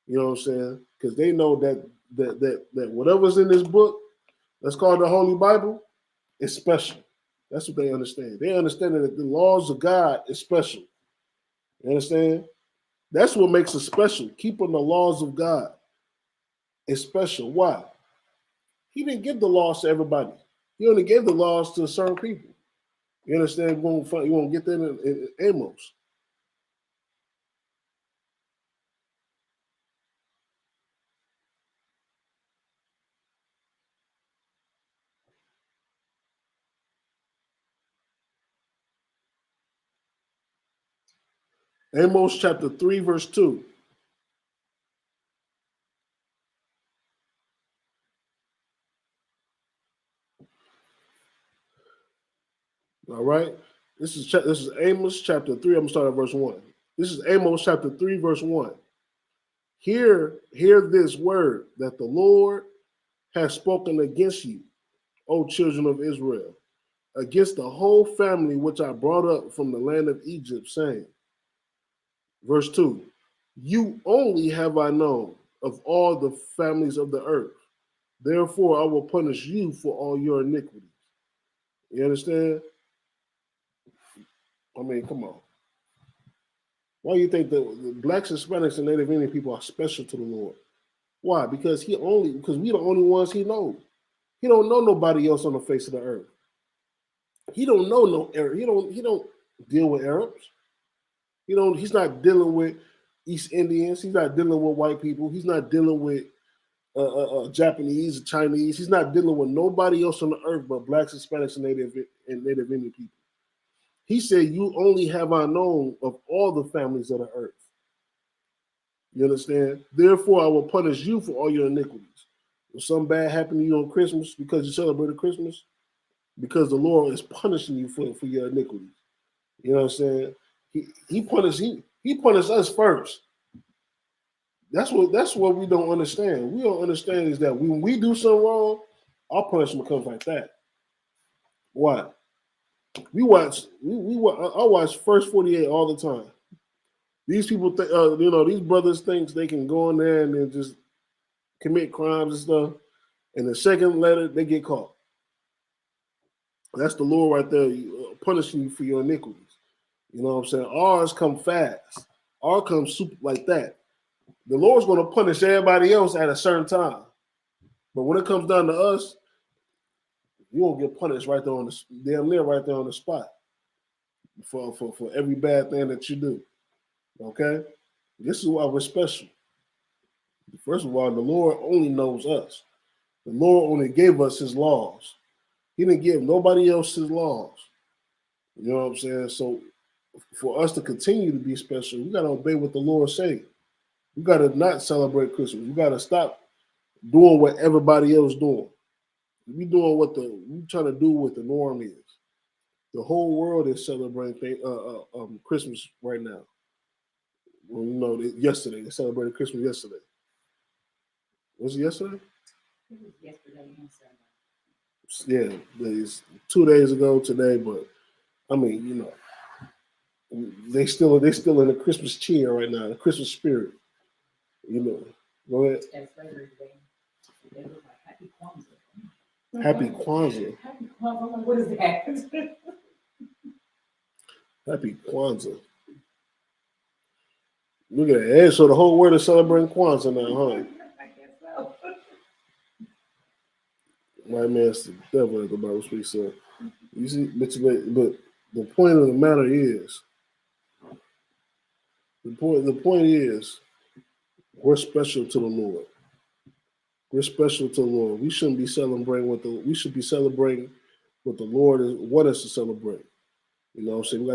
You know what I'm saying? Because they know that whatever's in this book that's called the Holy Bible is special. That's what they understand. They understand that the laws of God is special. You understand? That's what makes it special. Keeping the laws of God is special. Why? He didn't give the laws to everybody. He only gave the laws to certain people. You understand? You won't get that in Amos. Amos chapter 3, verse 2. All right. This is Amos chapter 3. I'm gonna start at verse 1. This is Amos chapter 3, verse 1. Hear this word that the Lord has spoken against you, O children of Israel, against the whole family which I brought up from the land of Egypt, saying, verse 2, you only have I known of all the families of the earth. Therefore, I will punish you for all your iniquities. You understand? I mean, come on. Why do you think the blacks, Hispanics, and Native Indian people are special to the Lord? Why? Because we the only ones he knows. He don't know nobody else on the face of the earth. He don't know no Arab. He don't deal with Arabs. He's not dealing with East Indians. He's not dealing with white people. He's not dealing with Japanese, Chinese. He's not dealing with nobody else on the earth but blacks, Hispanics, and Native Indian people. He said, you only have I known of all the families of the earth. You understand? Therefore, I will punish you for all your iniquities. If something bad happened to you on Christmas because you celebrated Christmas, because the Lord is punishing you for your iniquities. You know what I'm saying? He punished us first. That's what we don't understand. We don't understand is that when we do something wrong, our punishment comes like that. Why? I watch First 48 all the time. These people, these brothers think they can go in there and then just commit crimes and stuff. And the second letter, they get caught. That's the Lord right there punishing you for your iniquities. You know what I'm saying? Ours come fast. Ours come super like that. The Lord's going to punish everybody else at a certain time. But when it comes down to us, you won't get punished right there on the damn near right there on the spot for every bad thing that you do. Okay? This is why we're special. First of all, the Lord only knows us. The Lord only gave us his laws. He didn't give nobody else his laws. You know what I'm saying? So for us to continue to be special, we got to obey what the Lord says. We got to not celebrate Christmas. We got to stop doing what everybody else doing. We doing we trying to do what the norm is. The whole world is celebrating Christmas right now. Well, yesterday they celebrated Christmas yesterday. Was it yesterday? It was yesterday and Yeah, Sunday. it's 2 days ago today, but I mean, they still in the Christmas cheer right now, the Christmas spirit. Go ahead. That's later today. They look like Happy Kwanzaa. Happy Kwanzaa. Happy Kwanzaa. What is that? Happy Kwanzaa. Look at that. So the whole world is celebrating Kwanzaa now, huh? I guess White man's the devil, as the Bible speaks of. You see, but the point of the matter is, the point is, we're special to the Lord. We're special to the Lord. We shouldn't be celebrating we should be celebrating what the Lord want us to celebrate. You know what I'm saying?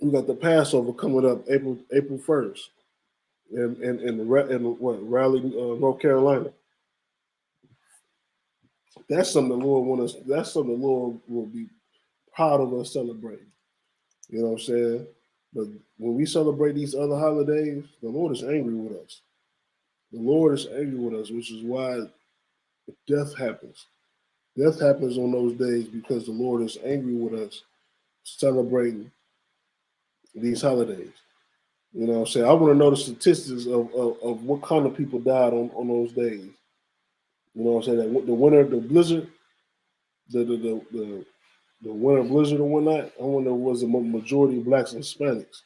We got the Passover coming up April 1st in Raleigh, North Carolina. That's something the Lord want us. That's something the Lord will be proud of us celebrating. You know what I'm saying? But when we celebrate these other holidays, the Lord is angry with us. The Lord is angry with us, which is why death happens. Death happens on those days because the Lord is angry with us celebrating these holidays. You know what I'm saying? I want to know the statistics of what kind of people died on those days. You know what I'm saying? The winter, the blizzard, the winter blizzard and whatnot. I wonder was the majority of blacks and Hispanics.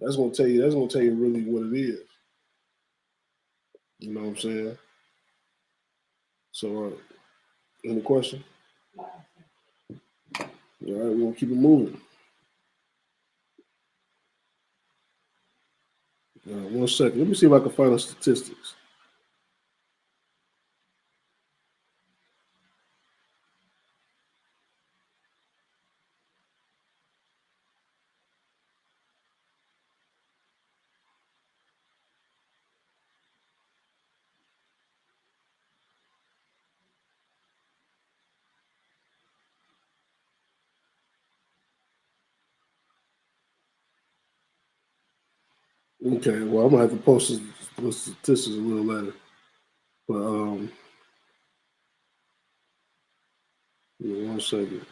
That's gonna tell you. That's gonna tell you really what it is. You know what I'm saying? So, any question? All right, we're gonna keep it moving. 1 second. Let me see if I can find the statistics. Okay, well, I'm gonna have to post the statistics a little later. But 1 second.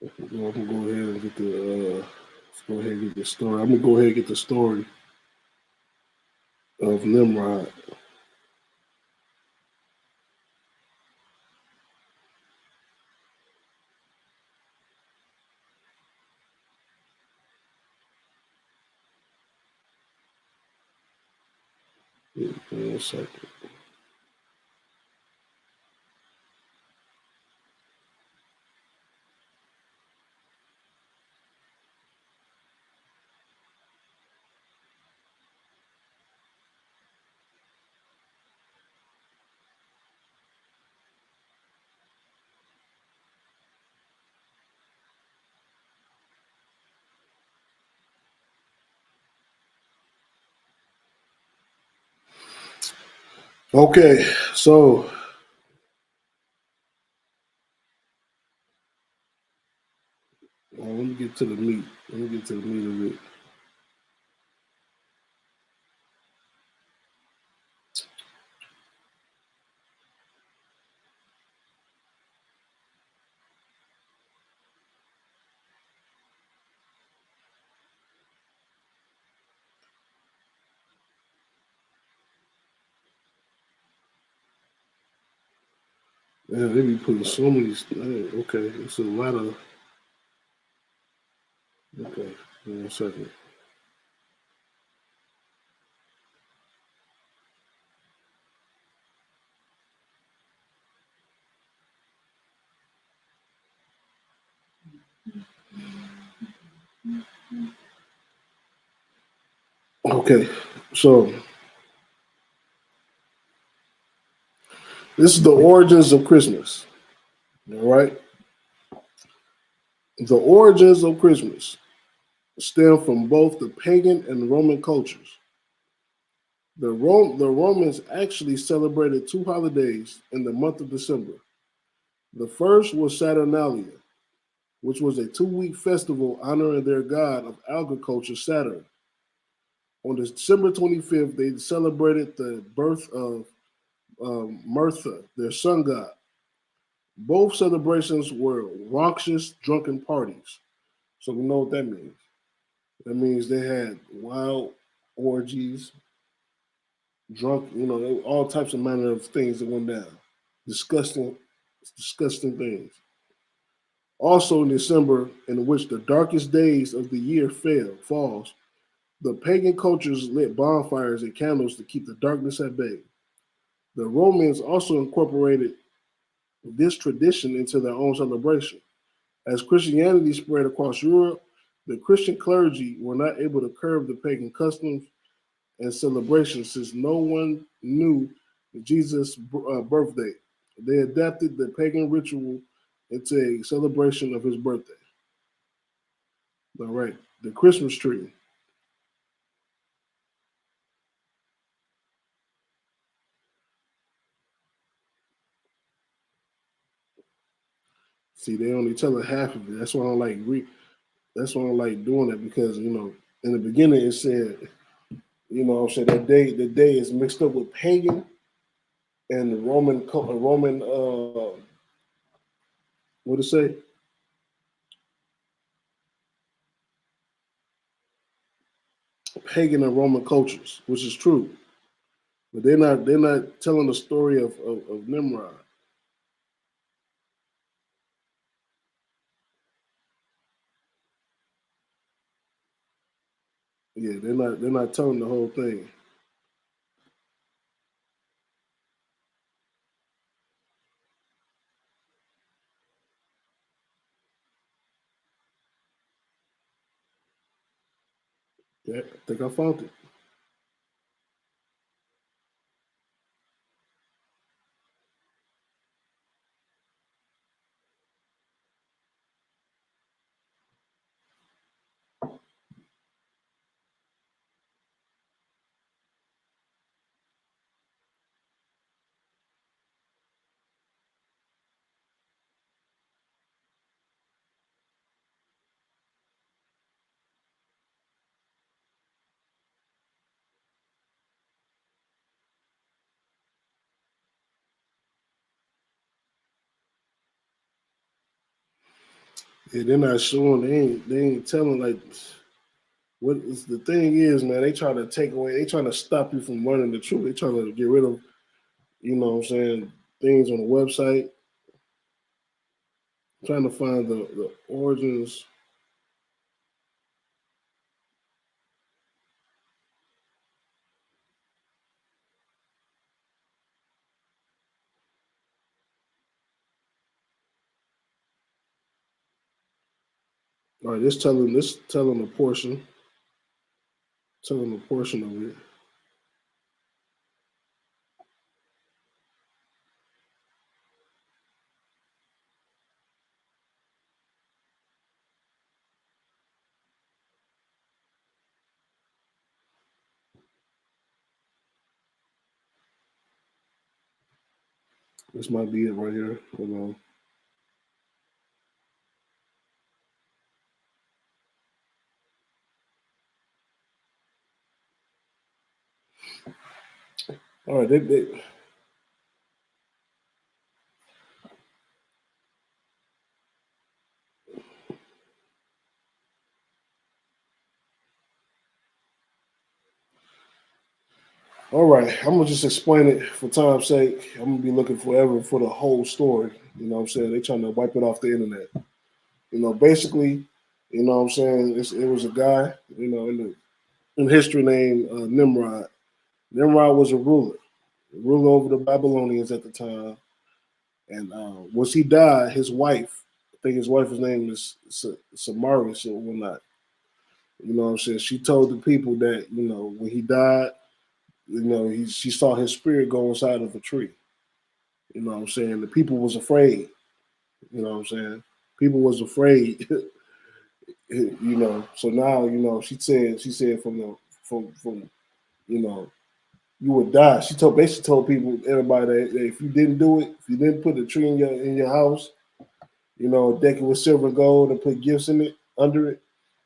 I'm gonna go ahead and get the. Let's go ahead and get the story. I'm gonna go ahead and get the story of Nimrod. Yeah, 1 second. Okay, so let me get to the meat. Let me get to the meat of it. Yeah, they be putting so many. Okay, it's a lot of. Okay, 1 second. Okay, so this is the origins of Christmas. All right, the origins of Christmas stem from both the pagan and Roman cultures. The Romans actually celebrated two holidays in the month of December. The first was Saturnalia, which was a 2-week festival honoring their god of agriculture, Saturn. On December 25th, they celebrated the birth of Mirtha, their sun god. Both celebrations were raucous, drunken parties. So we know what that means. That means they had wild. orgies, drunk, all types of manner of things that went down. Disgusting, disgusting things. Also in December, in which the darkest days of the year falls, the pagan cultures lit bonfires and candles to keep the darkness at bay. The Romans also incorporated this tradition into their own celebration. As Christianity spread across Europe, the Christian clergy were not able to curb the pagan customs and celebrations since no one knew Jesus' birthday. They adapted the pagan ritual into a celebration of his birthday. All right, the Christmas tree. See, they only tell it half of it. That's why I don't like That's why I don't like doing it because in the beginning it said, I'm saying the day is mixed up with pagan and the Roman what to say pagan and Roman cultures, which is true, but they're not telling the story of Nimrod. Yeah, they're not telling the whole thing. Yeah, I think I found it. Yeah, they're not showing. They ain't telling like what is the thing is, man. They try to take away. They trying to stop you from learning the truth. They trying to get rid of, what I'm saying, things on the website. Trying to find the origins. All right, this telling a portion of it. This might be it right here. Hold on. All right, all right. I'm gonna just explain it for time's sake. I'm gonna be looking forever for the whole story. You know what I'm saying? They trying to wipe it off the internet. Basically, what I'm saying, it was a guy, in history named Nimrod. Nimrod was a ruler over the Babylonians at the time. And once he died, his wife, I think his wife's name is Samaris or whatnot. You know what I'm saying? She told the people that, when he died, she saw his spirit go inside of a tree. You know what I'm saying? The people was afraid. You know what I'm saying? People was afraid. So now, she said from you know, you would die. She basically told people, everybody that if you didn't do it, if you didn't put a tree in your house, deck it with silver and gold and put gifts in it under it,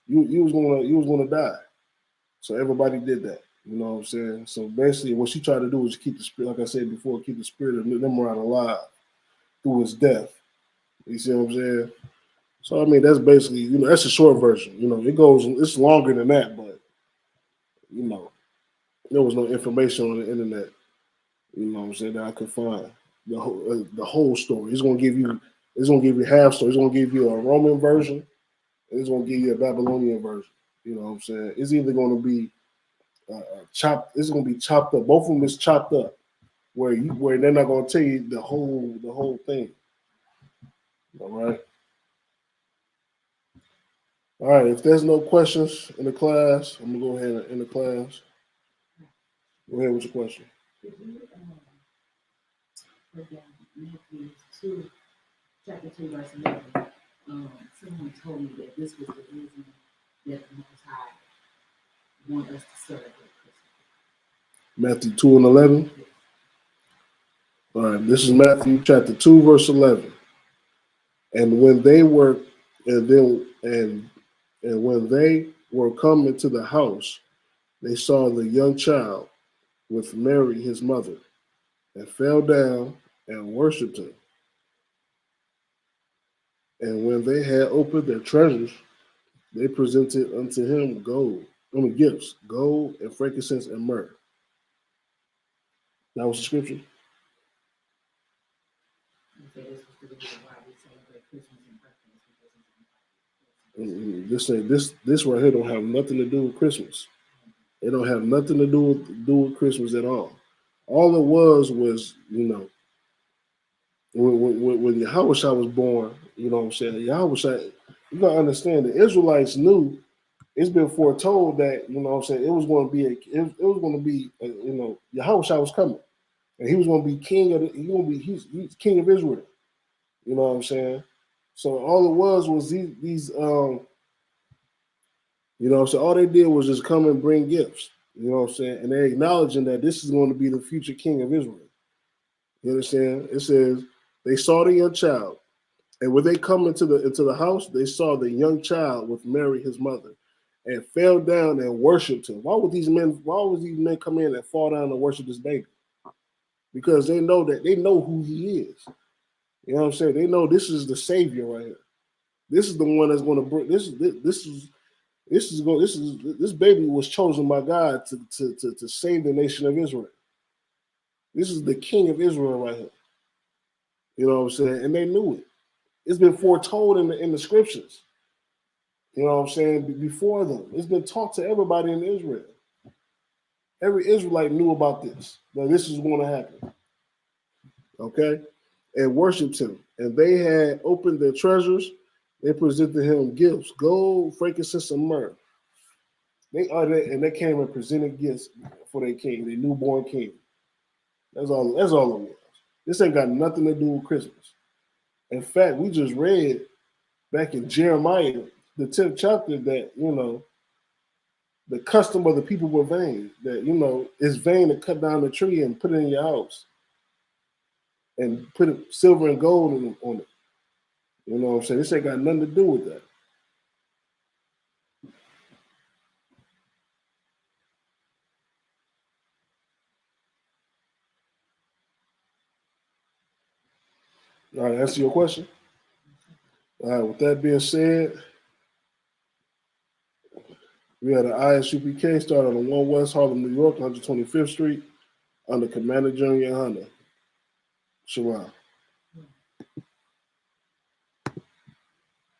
you was gonna die. So everybody did that. You know what I'm saying? So basically, what she tried to do was keep the spirit, like I said before, keep the spirit of Nimrod alive through his death. You see what I'm saying? So I mean, that's basically, that's a short version. It's longer than that, but There was no information on the internet. You know what I'm saying? That I could find the whole story. It's gonna give you half story. It's gonna give you a Roman version, and it's gonna give you a Babylonian version. You know what I'm saying? It's either gonna be chopped. It's gonna be chopped up. Both of them is chopped up, where they're not gonna tell you the whole thing. All right. All right. If there's no questions in the class, I'm gonna go ahead and end the class. Go ahead with your question. Could you put down Matthew 2, chapter 2, verse 11? Someone told me that this was the reason that the Most High want us to celebrate Christmas. Matthew 2 and 11. All right. This is Matthew chapter 2, verse 11. And when they were, and when they were come into the house, they saw the young child with Mary his mother, and fell down and worshipped him. And when they had opened their treasures, they presented unto him gifts, gold and frankincense and myrrh. That was the scripture. You say this was the reason why we celebrate Christmas and birthdays This right here don't have nothing to do with Christmas. It don't have nothing to do with Christmas at all. All it was, you know, when Yahushua was born, you know what I'm saying? Yahushua, you gotta understand, the Israelites knew it's been foretold that, you know what I'm saying, it was going to be you know, Yahushua was coming, and he was going to be king of he's king of Israel. You know what I'm saying? So all it was these you know, so all they did was just come and bring gifts. You know what I'm saying? And they're acknowledging that this is going to be the future king of Israel. You understand? It says they saw the young child, and when they come into the house, they saw the young child with Mary his mother, and fell down and worshipped him. Why would these men come in and fall down and worship this baby? Because they know who he is. You know what I'm saying? They know this is the savior right here. This is the one that's going to bring this baby was chosen by God to save the nation of Israel. This is the king of Israel right here. You know what I'm saying? And they knew it. It's been foretold in the scriptures. You know what I'm saying? Before them. It's been taught to everybody in Israel. Every Israelite knew about this. That this is going to happen. Okay? And worshipped him. And they had opened their treasures. They presented him gifts, gold, frankincense, and myrrh. They came and presented gifts for their king, their newborn king. That's all it was. This ain't got nothing to do with Christmas. In fact, we just read back in Jeremiah, the 10th chapter, that, you know, the custom of the people were vain. That, you know, it's vain to cut down the tree and put it in your house and put silver and gold on it. You know what I'm saying? This ain't got nothing to do with that. All right, answer your question. All right, with that being said, we had an I.S.U.P.K started on 1 West Harlem, New York, 125th Street, under Commander General Yahanna. Shalom.